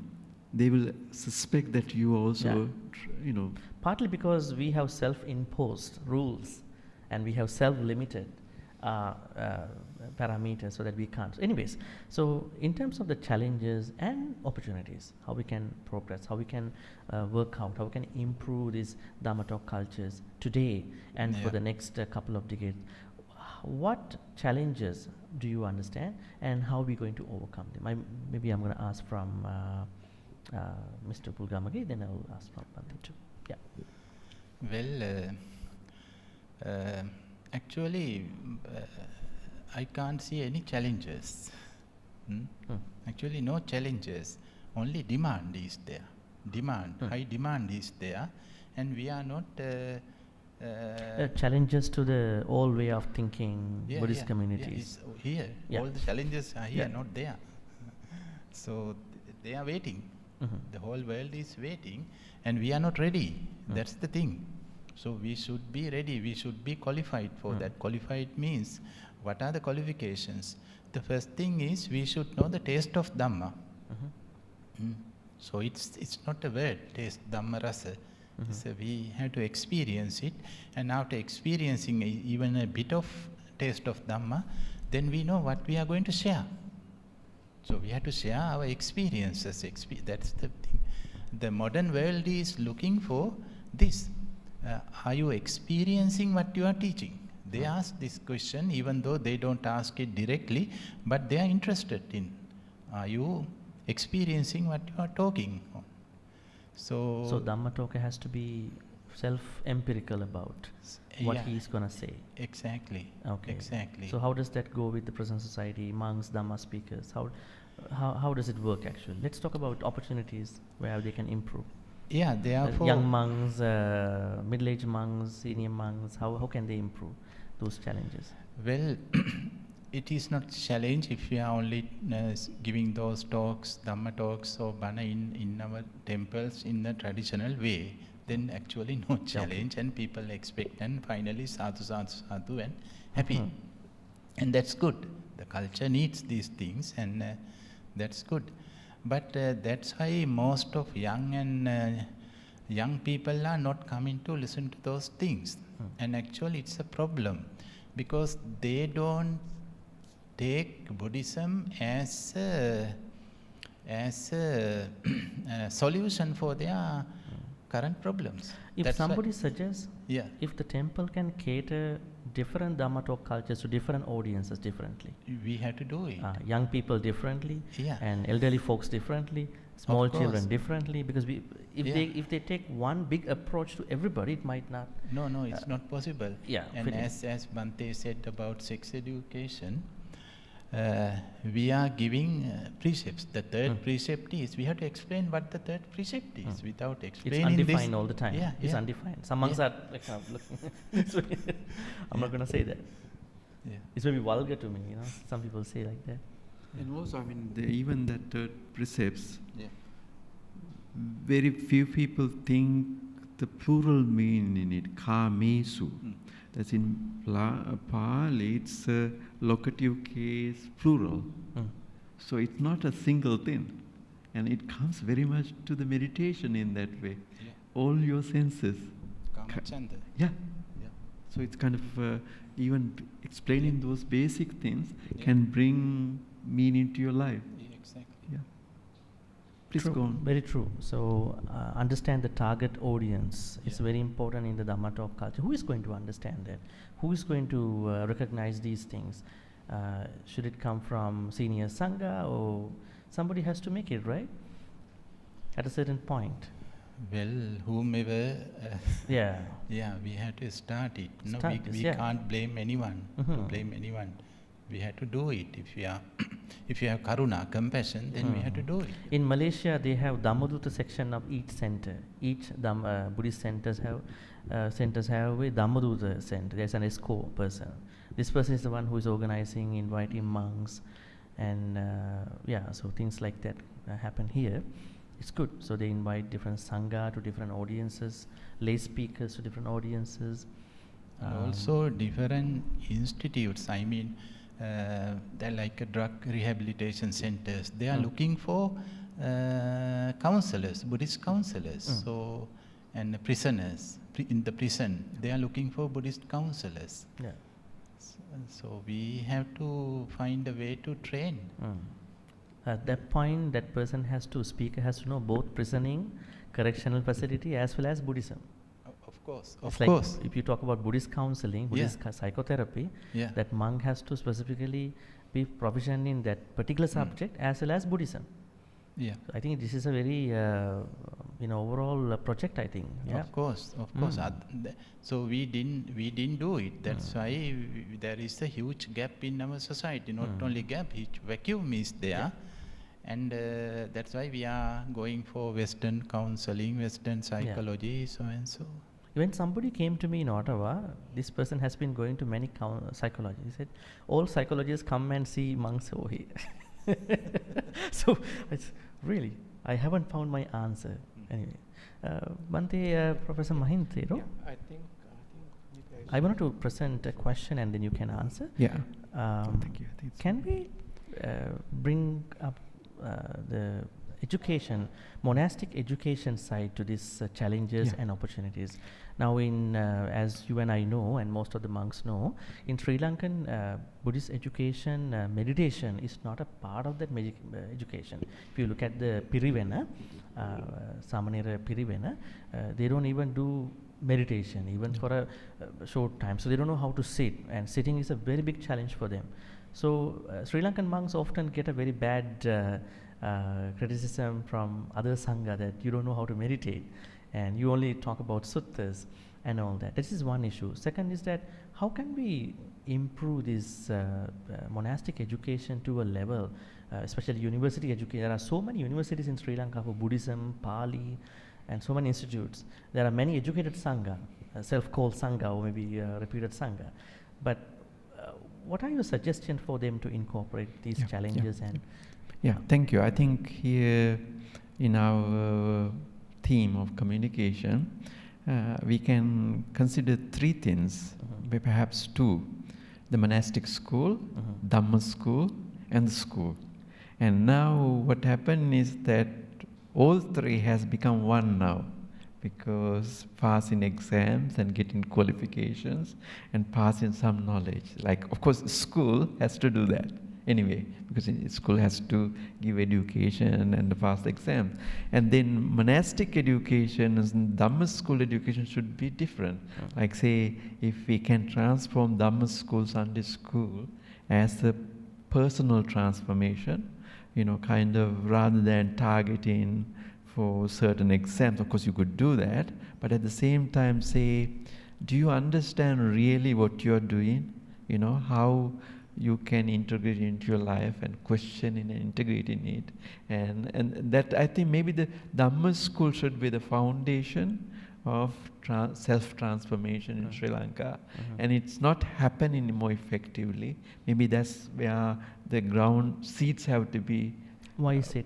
they will suspect that you also, Partly because we have self-imposed rules and we have self-limited parameters so that we can't. Anyways, so in terms of the challenges and opportunities, how we can progress, how we can work out, how we can improve these Dhamma talk cultures today and for the next couple of decades, what challenges do you understand and how are we going to overcome them? Maybe I'm going to ask from Mr. Upul Gamage, then I'll ask from Bhante too. Well, actually, I can't see any challenges. Actually, no challenges. Only demand is there. High demand is there, and we are not. Challenges to the old way of thinking, Buddhist communities. Here, all the challenges are here, not there. So they are waiting. The whole world is waiting, and we are not ready. That's the thing. So we should be ready. We should be qualified for that. Qualified means, what are the qualifications? The first thing is we should know the taste of Dhamma. So it's not a word, taste, Dhamma rasa. So we have to experience it, and after experiencing even a bit of taste of Dhamma, then we know what we are going to share. So we have to share our experiences. That's the thing. The modern world is looking for this. Are you experiencing what you are teaching? They ask this question even though they don't ask it directly, but they are interested in, are you experiencing what you are talking on? So Dhamma talker has to be self-empirical about what he's going to say. Exactly. Okay. Exactly. So how does that go with the present society, monks, Dhamma speakers? How does it work actually? Let's talk about opportunities where they can improve. Yeah, therefore... young monks, middle-aged monks, senior monks, how can they improve those challenges? Well, it is not challenge if we are only giving those talks, Dhamma talks or Bana in our temples in the traditional way. Then actually no challenge, and people expect, and finally sadhu, sadhu, sadhu, and happy. And that's good. The culture needs these things, and that's good. But that's why most of young people are not coming to listen to those things. And actually it's a problem, because they don't take Buddhism as a solution for their current problems. If That's somebody suggests, yeah, if the temple can cater different Dhamma talk cultures to different audiences differently, we have to do it. Young people differently, Yeah. and elderly folks differently, small children differently, because if they take one big approach to everybody, it might not. No, it's not possible. Yeah. And as Bhante said about sex education, we are giving precepts. The third precept is, we have to explain what the third precept is. Without explaining it's undefined all the time. Yeah, it's undefined. Some monks are like looking this way. I'm not going to say that. Yeah. It's very vulgar to me, Some people say like that. And also, I mean, even that third precepts, very few people think the plural meaning in it, kamesu. That's in Pali, it's a locative case plural. So it's not a single thing. And it comes very much to the meditation in that way. Yeah. All your senses. Kamachanda. Yeah. So it's kind of even explaining those basic things can bring meaning to your life. Yeah, exactly. Yeah. Please True, go on. very true. So understand the target audience. It's very important in the Dhamma talk culture. Who is going to understand that? Who is going to recognize these things? Should it come from senior Sangha, or somebody has to make it, right? At a certain point. Well, whomever... we have to start it. We can't blame anyone. We have to do it. If you have karuna, compassion, then we have to do it. In Malaysia, they have Dhammaduta section of each center. Each Buddhist centers have a Dhammaduta center. There's an ESCO person. This person is the one who is organizing, inviting monks, and so things like that happen here. It's good. So they invite different Sangha to different audiences, lay speakers to different audiences. And also different institutes. I mean, they're like drug rehabilitation centers. They are looking for counselors, Buddhist counselors. So, and prisoners in the prison, they are looking for Buddhist counselors. Yeah. So we have to find a way to train. At that point, that speaker has to know both prisoning, correctional facility, as well as Buddhism. Of course, Like if you talk about Buddhist counseling, Buddhist psychotherapy, that monk has to specifically be proficient in that particular subject as well as Buddhism. Yeah. So I think this is a very overall project, I think. Yeah. Of course. So we didn't do it. That's why there is a huge gap in our society. Not only gap, huge vacuum is there. And that's why we are going for Western counseling, Western psychology, so and so. When somebody came to me in Ottawa, this person has been going to many psychology. He said, all psychologists come and see monks over here. So it's really, I haven't found my answer. Anyway, Bhante, Professor Mahinda, I think I wanted to present a question and then you can answer. Yeah. Thank you. Can we bring up the education, monastic education side to these challenges and opportunities? Now, as you and I know, and most of the monks know, in Sri Lankan Buddhist education, meditation is not a part of that education. If you look at the Pirivena, Samanera Pirivena, they don't even do meditation, even for a short time. So they don't know how to sit, and sitting is a very big challenge for them. So Sri Lankan monks often get a very bad criticism from other sangha that you don't know how to meditate, and you only talk about suttas and all that. This is one issue. Second is that how can we improve this monastic education to a level, especially university education. There are so many universities in Sri Lanka for Buddhism, Pali, and so many institutes. There are many educated sangha, self-called sangha, or maybe reputed sangha. But what are your suggestions for them to incorporate these challenges? Yeah, thank you. I think here in our theme of communication, we can consider three things, perhaps two: the monastic school, Dhamma school, and the school. And now what happened is that all three has become one now, because passing exams and getting qualifications and passing some knowledge. Like, of course, school has to do that anyway, because school has to give education and pass the exam. And then monastic education and Dhamma school education should be different. Like, say, if we can transform Dhamma school, Sunday school as a personal transformation, kind of, rather than targeting for certain exams. Of course, you could do that, but at the same time say, do you understand really what you're doing? How you can integrate it into your life and question it and integrate in it. And that, I think, maybe the Dhamma school should be the foundation of self-transformation in Sri Lanka. And it's not happening more effectively. Maybe that's where the ground seeds have to be. Why is it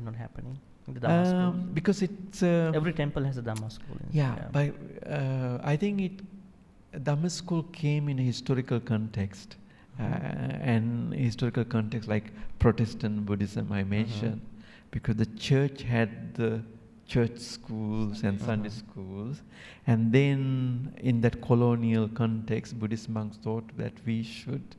not happening in the Dhamma school? Because it's... every temple has a Dhamma school. But I think Dhamma school came in a historical context. And historical context like Protestant Buddhism I mentioned, because the church had the church schools and Sunday schools, and then in that colonial context, Buddhist monks thought that we should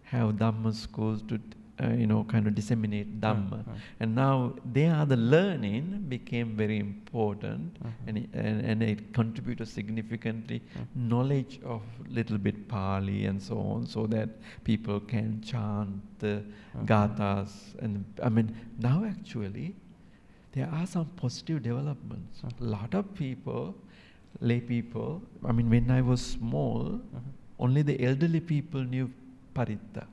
have Dhamma schools to kind of disseminate Dhamma. And now the learning became very important, and it contributed significantly knowledge of little bit Pali and so on, so that people can chant the gathas. And I mean, now actually there are some positive developments. A lot of people, lay people, I mean, when I was small, only the elderly people knew Paritta.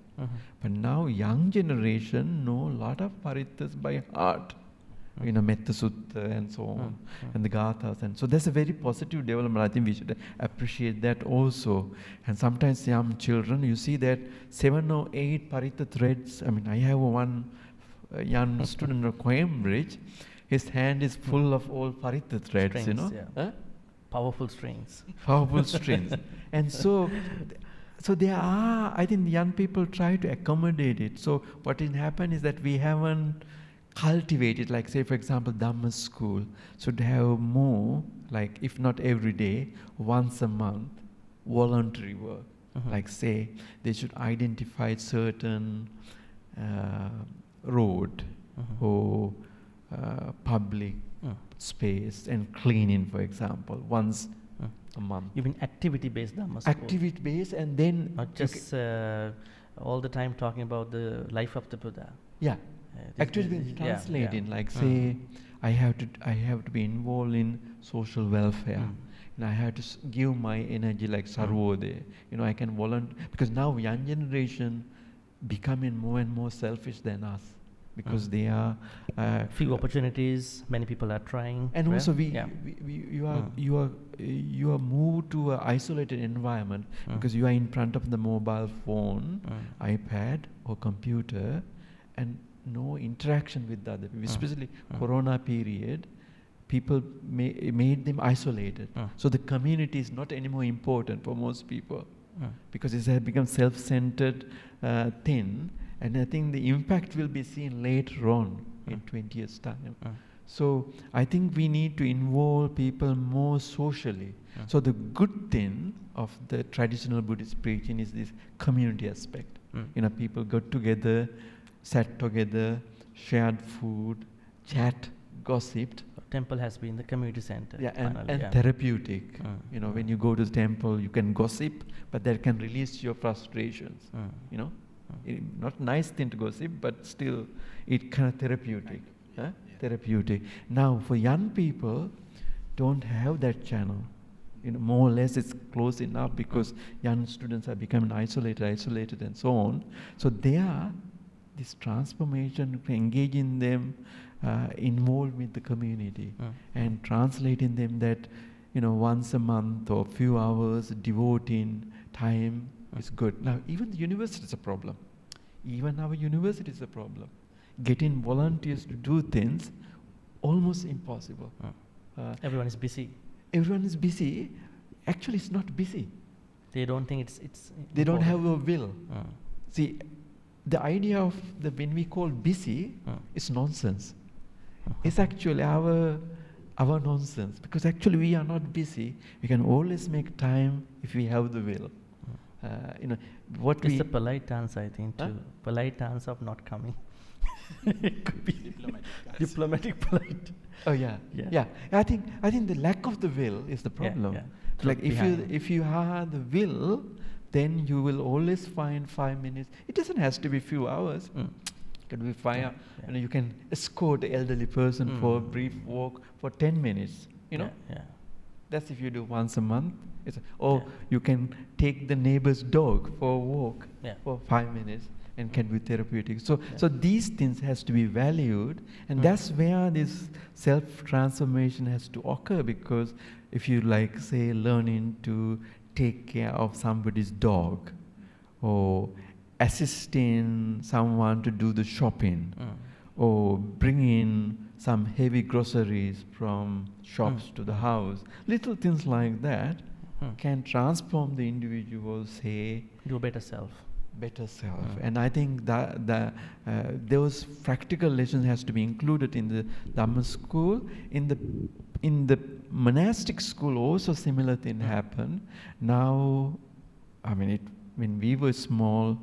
But now young generation know a lot of parittas by heart, Metta Sutta and so on, and the Gathas. And so that's a very positive development. I think we should appreciate that also. And sometimes young children, you see that 7 or 8 paritta threads. I mean, I have one young student of Cambridge. His hand is full of all paritta threads, strings, powerful strings. Powerful strings. And so there are, I think young people try to accommodate it. So what will happen is that we haven't cultivated, like say for example Dhamma school should have more, like if not every day, once a month, voluntary work. Like say they should identify certain road or public space and cleaning, for example, once a month. You mean activity-based Dhamma school? Activity-based, and then not just all the time talking about the life of the Buddha. Yeah, activity-based translating. Like say, I have to be involved in social welfare. And I have to give my energy like Sarvodaya. I can volunteer, because now young generation becoming more and more selfish than us, because they are few opportunities, many people are trying, and also you are moved to an isolated environment, because you are in front of the mobile phone, iPad or computer, and no interaction with the other people. Especially Corona period, people made them isolated. So the community is not anymore important for most people, because it has become self-centered thing. And I think the impact will be seen later on in 20 years' time. So I think we need to involve people more socially. So the good thing of the traditional Buddhist preaching is this community aspect. People got together, sat together, shared food, chat, gossiped. temple has been the community center. Yeah, finally, and yeah. therapeutic. You know, when you go to the temple, you can gossip, but that can release your frustrations. You know, not nice thing to gossip, but still, it kind of therapeutic. Huh? Therapeutic. Now, for young people, don't have that channel. You know, more or less it's close enough because young students are becoming isolated, and so on. So there, this transformation, engaging them, involved with the community, and translating them that, you know, once a month or few hours devoting time is good. Now, even the university is a problem. Even our university is a problem. Getting volunteers to do things, almost impossible. Everyone is busy. Everyone is busy. Actually, it's not busy. They don't think it's They don't have important. a will. See, the idea of the when we call busy is nonsense. It's actually our nonsense, because actually we are not busy. We can always make time if we have the will. You know what It's we. a polite answer, I think, too. Polite answer of not coming. It could be diplomatic, polite. Oh yeah. I think the lack of the will is the problem. Like if you have the will, then you will always find 5 minutes. It doesn't have to be few hours. It can be 5 hours. You know, you can escort an elderly person for a brief walk for 10 minutes. You know, that's if you do once a month. You can take the neighbor's dog for a walk for 5 minutes, and can be therapeutic. So these things has to be valued, and that's where this self-transformation has to occur. Because if you like, say, learning to take care of somebody's dog, or assisting someone to do the shopping, or bringing some heavy groceries from shops to the house, little things like that can transform the individual, say, do a better self. And I think that those practical lessons has to be included in the Dhamma school. In the monastic school also similar thing happened. Now, I mean, when we were small,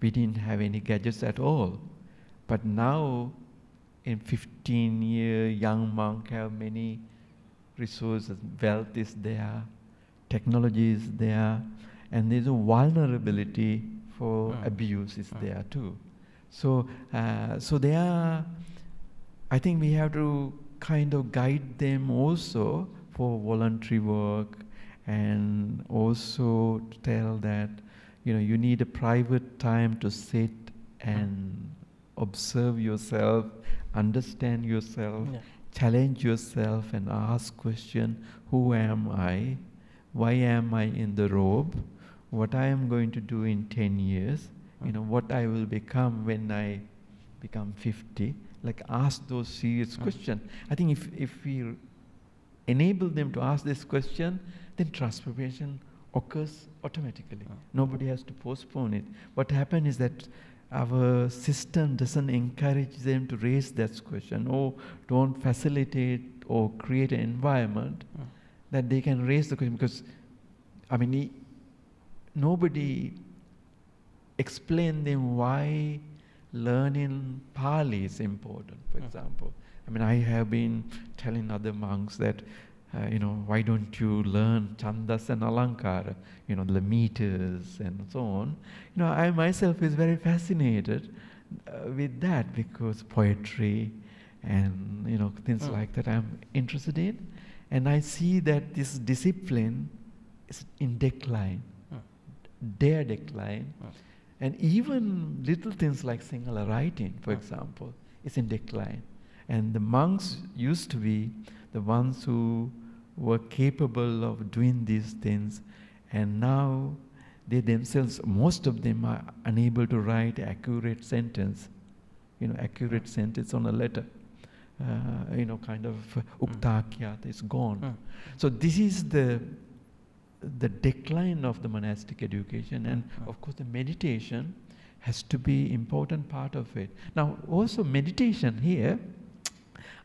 we didn't have any gadgets at all. But now, in 15-year young monk have many resources. Wealth is there, technology is there, and there's a vulnerability for abuse is there too. So there, I think we have to kind of guide them also for voluntary work, and also to tell that, you know, you need a private time to sit and observe yourself, understand yourself, challenge yourself, and ask question: who am I? Why am I in the robe? What I am going to do in 10 years? You know, what I will become when I become 50? Like, ask those serious questions. I think if we enable them to ask this question, then transformation occurs automatically. Nobody has to postpone it. What happens is that our system doesn't encourage them to raise that question, or don't facilitate or create an environment that they can raise the question. Because, I mean, nobody explain them why learning Pali is important, for example. I mean, I have been telling other monks that, you know, why don't you learn Chandas and Alankara, you know, the meters and so on. You know, I myself is very fascinated with that, because poetry and, you know, things like that I'm interested in. And I see that this discipline is in decline, their decline. And even little things like Sinhala writing, for example, is in decline. And the monks used to be the ones who were capable of doing these things, and now they themselves, most of them are unable to write accurate sentence, you know, accurate sentence on a letter. You know, kind of uktakyat is gone. So this is the decline of the monastic education, and of course the meditation has to be important part of it. Now also meditation here,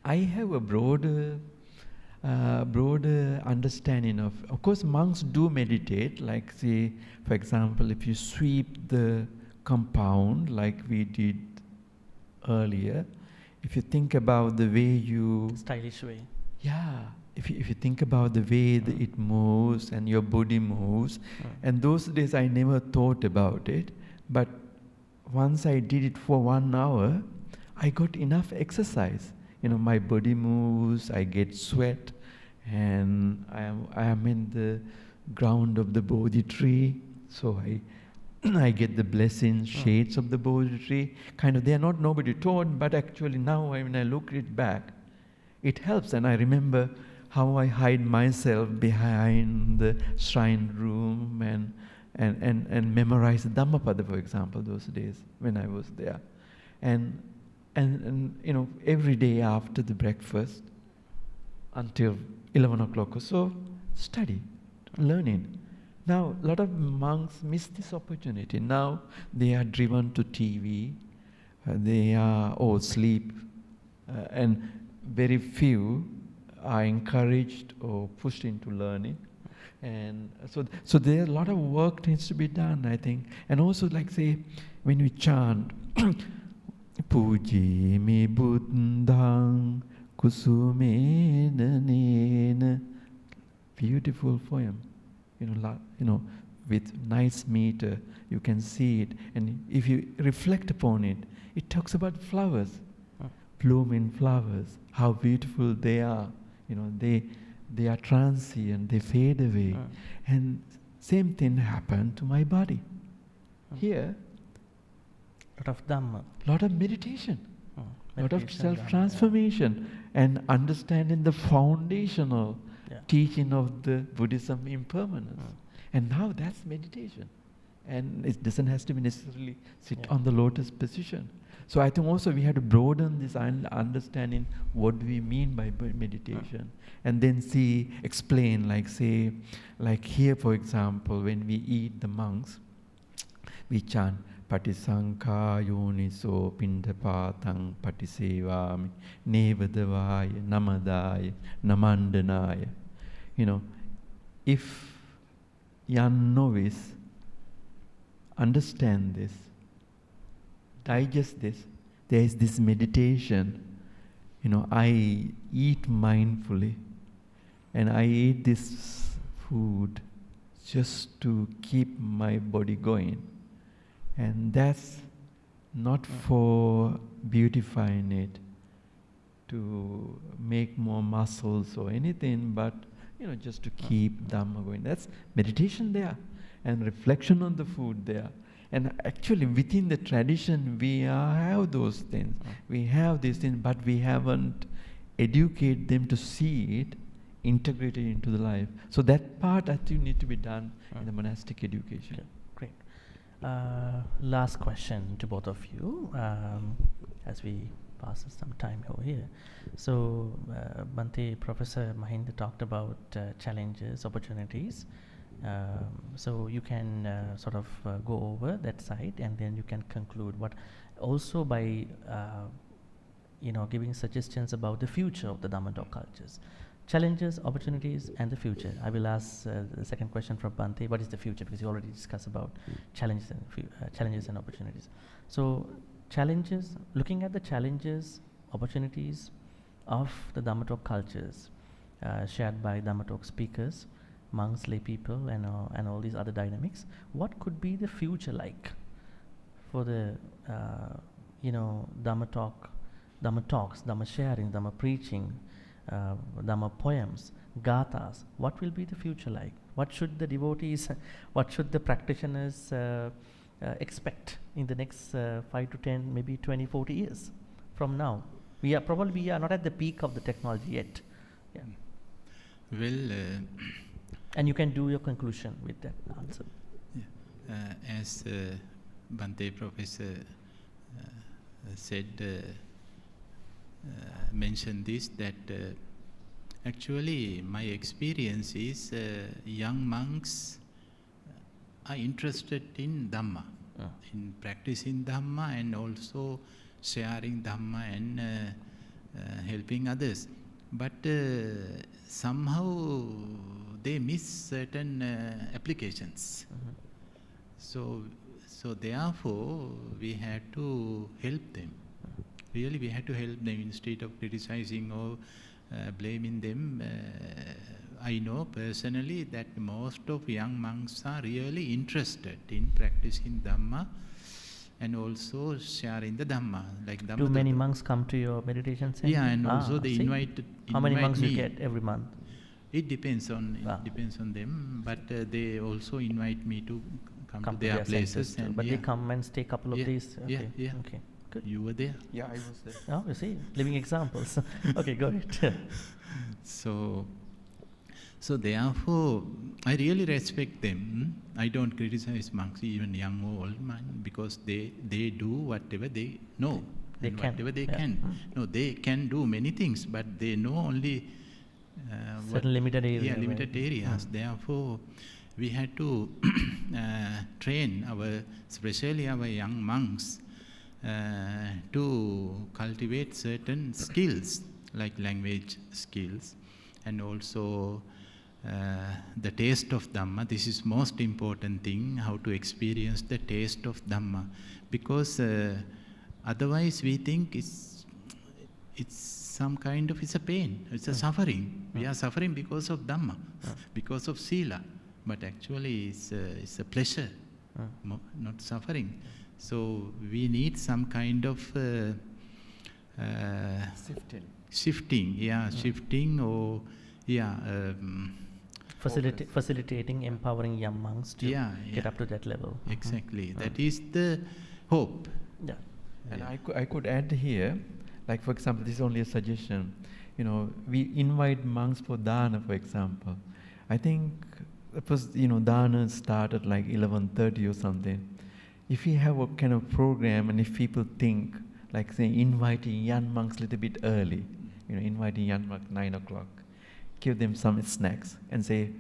I have a broader understanding of course monks do meditate, like say, for example, if you sweep the compound like we did earlier, if you think about the way you... Stylish way. Yeah, if you think about the way that it moves and your body moves, and those days I never thought about it, but once I did it for 1 hour, I got enough exercise. You know, my body moves, I get sweat, and I am in the ground of the Bodhi tree, so I get the blessings, shades of the Bodhi tree. Kind of, they are not nobody taught, but actually now when I look it back, it helps. And I remember how I hide myself behind the shrine room and memorize the Dhammapada, for example, those days when I was there. And you know, every day after the breakfast until 11 o'clock or so, study, learning. Now, a lot of monks miss this opportunity. Now they are driven to TV, they are all sleep, and very few are encouraged or pushed into learning. And so there a lot of work needs to be done, I think. And also, like, say, when we chant, Puji mi buddhang kusumena nena, beautiful poem, you know, with nice meter, you can see it. And if you reflect upon it, it talks about flowers, blooming flowers, how beautiful they are. You know, they are transient, they fade away. And same thing happened to my body. Here, lot of Dhamma. Lot of meditation. Lot of Meditation, self-transformation and understanding the foundational teaching of the Buddhism impermanence. And now that's meditation. And it doesn't have to be necessarily sit on the lotus position. So I think also we have to broaden this understanding what we mean by meditation, and then explain, like, say, like here, for example, when we eat, the monks, we chant Patisankha yoniso pindapatang patisevami nevadavaya namadaya namandanaya. You know, if young novice understand this, digest this, there is this meditation. You know, I eat mindfully, and I eat this food just to keep my body going. And that's not for beautifying it, to make more muscles or anything, but, you know, just to keep Dhamma going. That's meditation there, and reflection on the food there. And actually within the tradition we have those things. We have these things, but we haven't educated them to see it integrated into the life. So that part I think need to be done in the monastic education. Okay, great. Last question to both of you, as we pass some time over here. So Bhante, Professor Mahinda talked about challenges, opportunities. So you can sort of go over that side, and then you can conclude what also by giving suggestions about the future of the Dhamma talk cultures. Challenges, opportunities, and the future. I will ask the second question from Bhante. What is the future? Because you already discussed about challenges and opportunities. So challenges, looking at the challenges, opportunities of the Dhamma talk cultures shared by Dhamma talk speakers, monks, lay people, and all these other dynamics. What could be the future like for the Dhamma talks, Dhamma sharing, Dhamma preaching, Dhamma poems, gathas? What will be the future like? What should the devotees, what should the practitioners expect in the next 5 to 10, maybe 20, 40 years from now? We are not at the peak of the technology yet. Yeah. Well, and you can do your conclusion with that answer. As Bhante Professor said, mentioned this, that actually my experience is young monks are interested in Dhamma, in practicing Dhamma, and also sharing Dhamma and helping others. But somehow they miss certain applications. So therefore we had to help them. Really, we had to help them instead of criticizing or blaming them. I know personally that most of young monks are really interested in practicing Dhamma and also sharing the Dhamma. Like Dhamma. Do many monks come to your meditation center? Yeah, and also they see? invite How many monks me. you get every month? It depends on them, but they also invite me to come to their places. And but they come and stay a couple of days. Okay. Yeah. Okay. Good. You were there. Yeah, I was there. Oh, you see, living examples. Okay, go ahead. So therefore, I really respect them. I don't criticize monks, even young or old, because they do whatever they know. They and can. Whatever they can. No, they can do many things, but they know only certain limited areas. Yeah, limited areas. Therefore, we had to train especially our young monks, to cultivate certain skills, like language skills, and also the taste of Dhamma. This is most important thing, how to experience the taste of Dhamma, because otherwise we think it's some kind of, it's a pain, it's a suffering. We are suffering because of Dhamma, because of Sila, but actually it's a pleasure, not suffering. So we need some kind of shifting or facilitating, empowering young monks to get up to that level. Exactly. That is the hope. Yeah. And I could add here, like for example, this is only a suggestion. We invite monks for dana, for example. I think it was, dana started like 11:30 or something. If we have a kind of program, and if people think, like say, inviting young monks a little bit early, inviting young monks 9 o'clock, give them some snacks and say,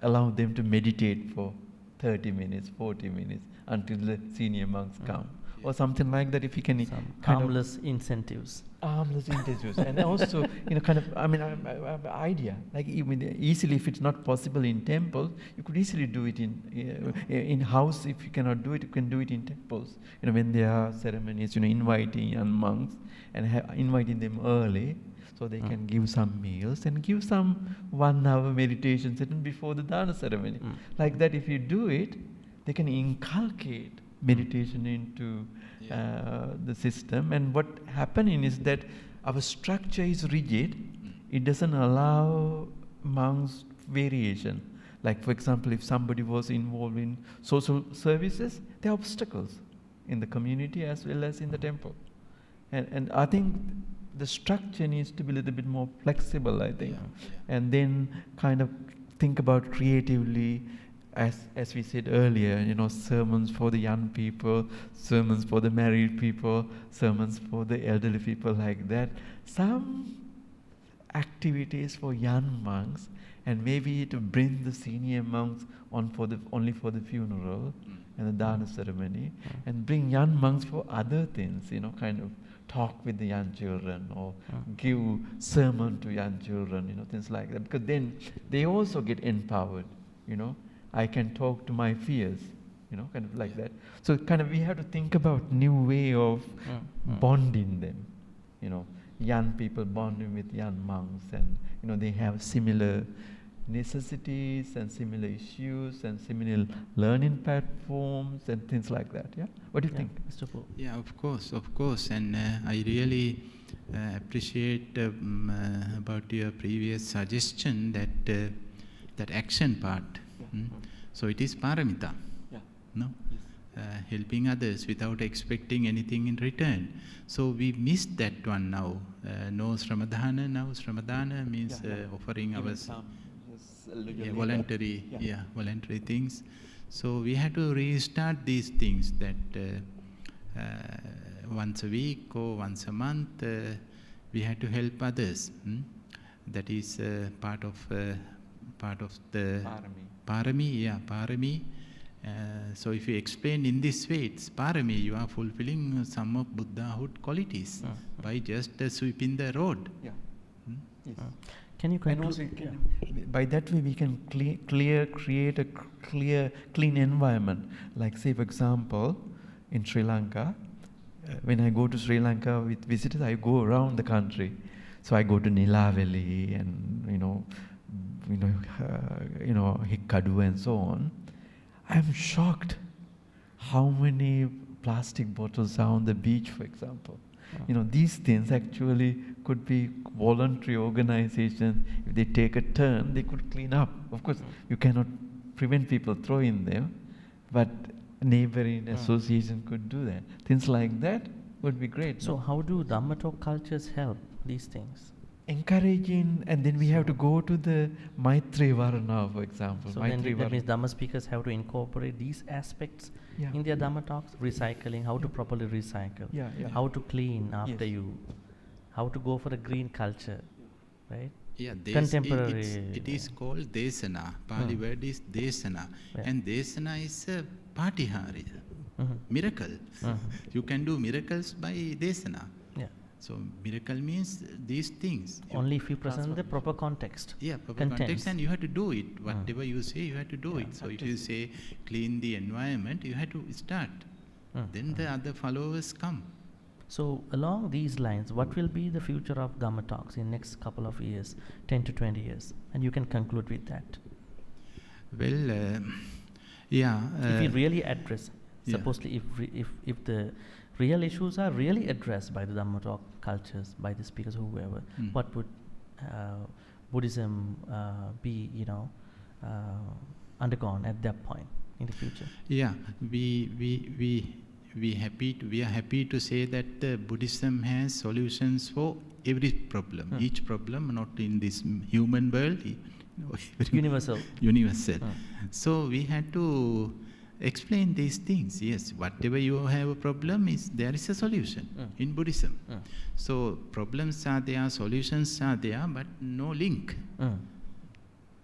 allow them to meditate for 30 minutes, 40 minutes until the senior monks come. Or something like that, if you can some harmless incentives. Harmless incentives. And also, I have an idea. Like easily, if it's not possible in temples, you could easily do it in house. If you cannot do it, you can do it in temples. When there are ceremonies, inviting young monks and inviting them early, so they can give some meals and give some 1 hour meditation session before the dana ceremony. Like that, if you do it, they can inculcate meditation into the system. And what happening is that our structure is rigid. It doesn't allow monks variation. Like for example, if somebody was involved in social services, there are obstacles in the community as well as in the temple. And I think the structure needs to be a little bit more flexible, I think. And then kind of think about creatively, as we said earlier, sermons for the young people, sermons for the married people, sermons for the elderly people, like that. Some activities for young monks, and maybe to bring the senior monks on only for the funeral and the dana ceremony, and bring young monks for other things, kind of talk with the young children or give sermon to young children, things like that. Because then they also get empowered, I can talk to my fears, kind of like that. So kind of we have to think about new way of bonding them, young people bonding with young monks, and they have similar necessities and similar issues and similar learning platforms and things like that. Yeah, what do you think, Mr. Upul? Yeah, of course, and I really appreciate about your previous suggestion that action part. So it is paramita, no? Helping others without expecting anything in return. So we missed that one now. No Sramadhana now. Sramadhana means offering our voluntary things. So we had to restart these things, that once a week or once a month we had to help others. That is part of the parami. So if you explain in this way, it's parami, you are fulfilling some of Buddhahood qualities by just sweeping the road. Yes. Can you and also by that way we can create a clean environment. Like say for example, in Sri Lanka, when I go to Sri Lanka with visitors, I go around the country. So I go to Nilaveli and Hikkadu and so on. I'm shocked how many plastic bottles are on the beach, for example. These things actually could be voluntary organizations. If they take a turn, they could clean up. Of course, you cannot prevent people throwing them, but neighboring association could do that. Things like that would be great. So how do Dhamma talk cultures help these things? Encouraging, and then we have to go to the Maitri Varna, for example. So then that means Dhamma speakers have to incorporate these aspects in their Dhamma talks. Recycling, how to properly recycle, how to clean after you, how to go for a green culture, right? Yeah, contemporary. It is called Desana. Pali word is Desana. And Desana is a patihari, miracle. You can do miracles by Desana. So miracle means these things. Only if you present the proper context. Yeah, proper context, and you have to do it. Whatever you say, you have to do it. So if you say clean the environment, you have to start. Then the other followers come. So along these lines, what will be the future of Dhamma talks in next couple of years, 10 to 20 years? And you can conclude with that. Well, if we really address, supposedly if the real issues are really addressed by the Dhamma talk cultures, by the speakers, whoever, what would Buddhism be, undergone at that point in the future? Yeah, we are happy to say that Buddhism has solutions for every problem. Each problem, not in this human world, universal. So we had to explain these things. Yes, whatever you have a problem, there is a solution in Buddhism. So problems are there, solutions are there, but no link.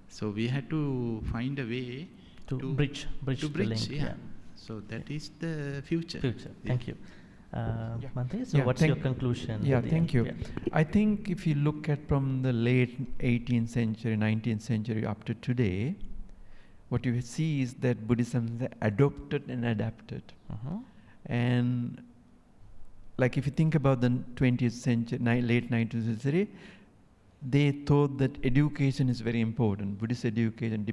So we had to find a way to bridge the link. So that is the future. Thank you. Mante, so what's your conclusion? Thank you. I think if you look at from the late 18th century, 19th century up to today, what you see is that Buddhism is adopted and adapted. And like if you think about the 20th century, late 19th century, they thought that education is very important. Buddhist education,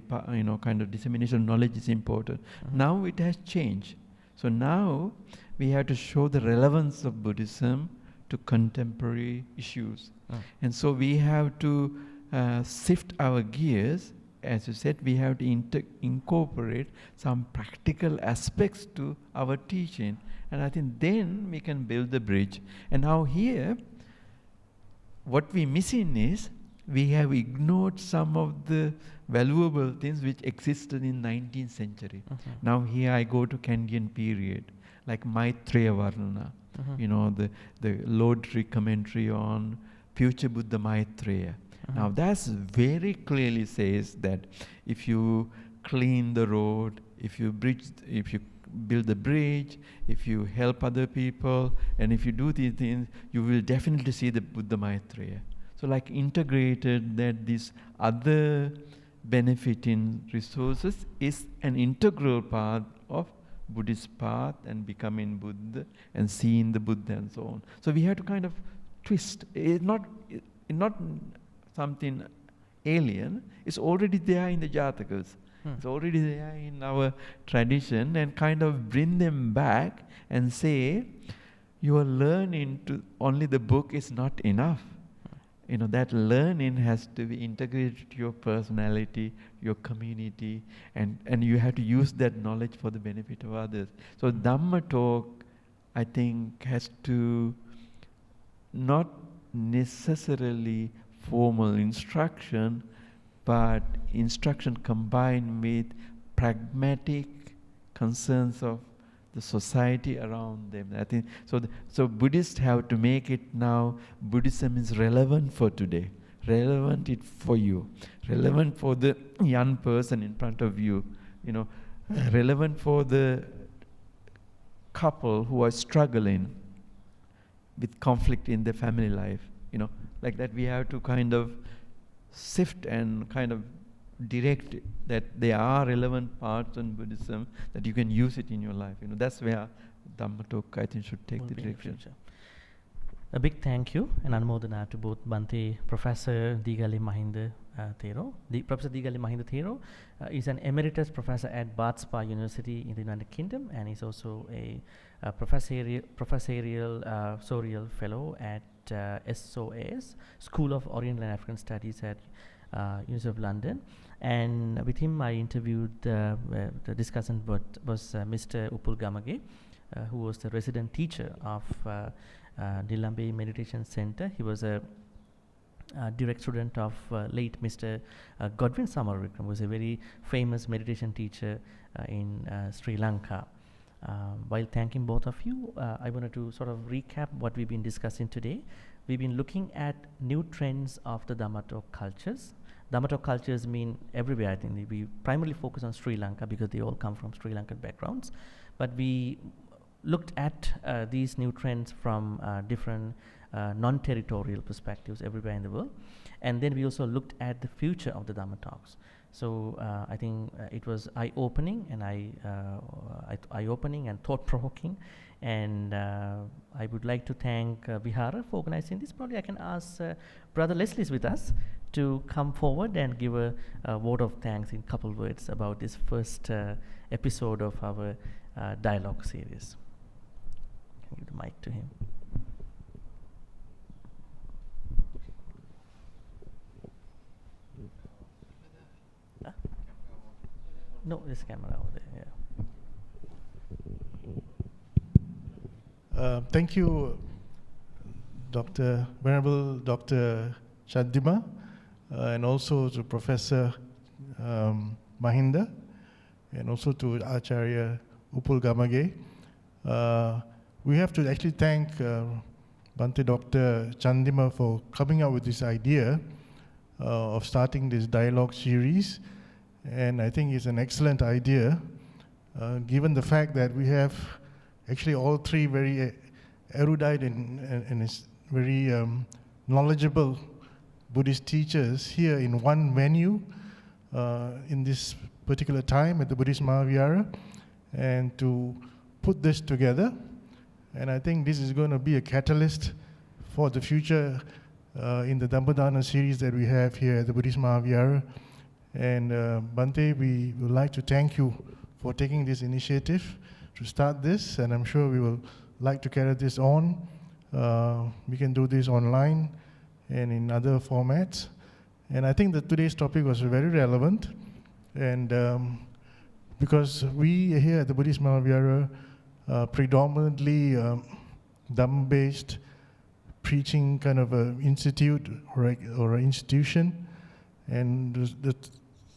kind of dissemination of knowledge is important. Now it has changed. So now we have to show the relevance of Buddhism to contemporary issues. And so we have to shift our gears. As you said, we have to incorporate some practical aspects to our teaching. And I think then we can build the bridge. And now here, what we're missing is we have ignored some of the valuable things which existed in 19th century. Now here I go to Kandian period, like Maitreya Varna, the Lordry commentary on future Buddha Maitreya. Now that's very clearly says that if you clean the road, if you build the bridge, if you help other people, and if you do these things, you will definitely see the Buddha Maitreya. So like integrated that this other benefiting resources is an integral part of Buddhist path and becoming Buddha and seeing the Buddha and so on. So we have to kind of twist. It's not something alien. It's already there in the Jatakas. It's already there in our tradition, and kind of bring them back and say, your learning to only the book is not enough. That learning has to be integrated to your personality, your community, and you have to use that knowledge for the benefit of others. So Dhamma talk, I think, has to not necessarily formal instruction, but instruction combined with pragmatic concerns of the society around them. I think so Buddhists have to make it now, Buddhism is relevant for today, relevant for you, relevant for the young person in front of you, relevant for the couple who are struggling with conflict in their family life, like that. We have to kind of sift and kind of direct it, that there are relevant parts in Buddhism that you can use it in your life. That's where Dhamma talk, I think, should take the direction. A big thank you and anumodana to both Bante Professor Digali Mahinda Thero. Professor Digali Mahinda Thero is an emeritus professor at Bath Spa University in the United Kingdom, and is also a professorial fellow at SOAS, School of Oriental and African Studies at University of London. And with him I interviewed, the discussant was Mr. Upul Gamage, who was the resident teacher of Nilambe Meditation Center. He was a direct student of late Mr. Godwin Samarwickrama, who was a very famous meditation teacher in Sri Lanka. While thanking both of you, I wanted to sort of recap what we've been discussing today. We've been looking at new trends of the Dhamma talk cultures. Dhamma talk cultures mean everywhere. I think we primarily focus on Sri Lanka because they all come from Sri Lankan backgrounds. But we looked at these new trends from different non-territorial perspectives everywhere in the world. And then we also looked at the future of the Dhamma talks. So I think it was eye-opening and thought-provoking. And I would like to thank Vihara for organizing this. Probably I can ask Brother Leslie is with us to come forward and give a word of thanks in a couple words about this first episode of our dialogue series. Can give the mic to him. No, there's a camera over there, yeah. Thank you, Venerable Dr. Chandima, and also to Professor Mahinda, and also to Acharya Upul Gamage. We have to actually thank Bante Dr. Chandima for coming up with this idea of starting this dialogue series. And I think it's an excellent idea, given the fact that we have actually all three very erudite and very knowledgeable Buddhist teachers here in one venue in this particular time at the Buddhist Mahavihara, and to put this together. And I think this is going to be a catalyst for the future in the Dhammadana series that we have here at the Buddhist Mahavihara. And Bante, we would like to thank you for taking this initiative to start this, and I'm sure we will like to carry this on. We can do this online and in other formats. And I think that today's topic was very relevant, and because we here at the Buddhist Mahavihara predominantly Dhamma-based preaching kind of an institute or an institution, and the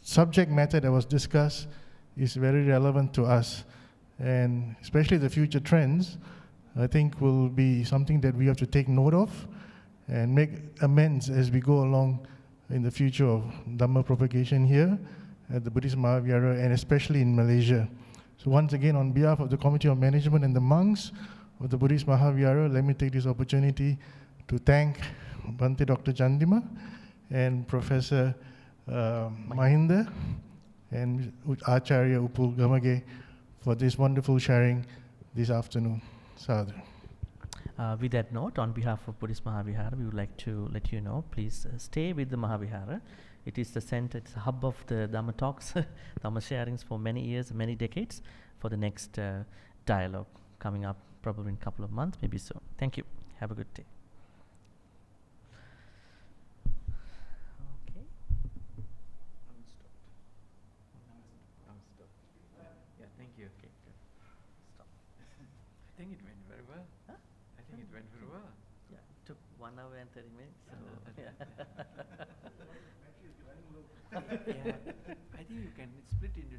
subject matter that was discussed is very relevant to us, and especially the future trends, I think will be something that we have to take note of and make amends as we go along in the future of Dhamma propagation here at the Buddhist Mahavihara, and especially in Malaysia. So once again, on behalf of the Committee of Management and the monks of the Buddhist Mahavihara, let me take this opportunity to thank Bante Dr. Chandima and Professor Mahinda and Acharya Upul Gamage for this wonderful sharing this afternoon. Sadhu. With that note, on behalf of Buddhist Mahavihara, we would like to let you know, please stay with the Mahavihara. It is the center, it's the hub of the Dhamma talks, Dhamma sharings for many years, many decades, for the next dialogue coming up probably in a couple of months, maybe so. Thank you. Have a good day. Okay. Yeah, thank you. Okay, good. Stop. I think it went very well. Huh? I think it went very well. Yeah, it took 1 hour and 30 minutes. So Yeah, I think you can split into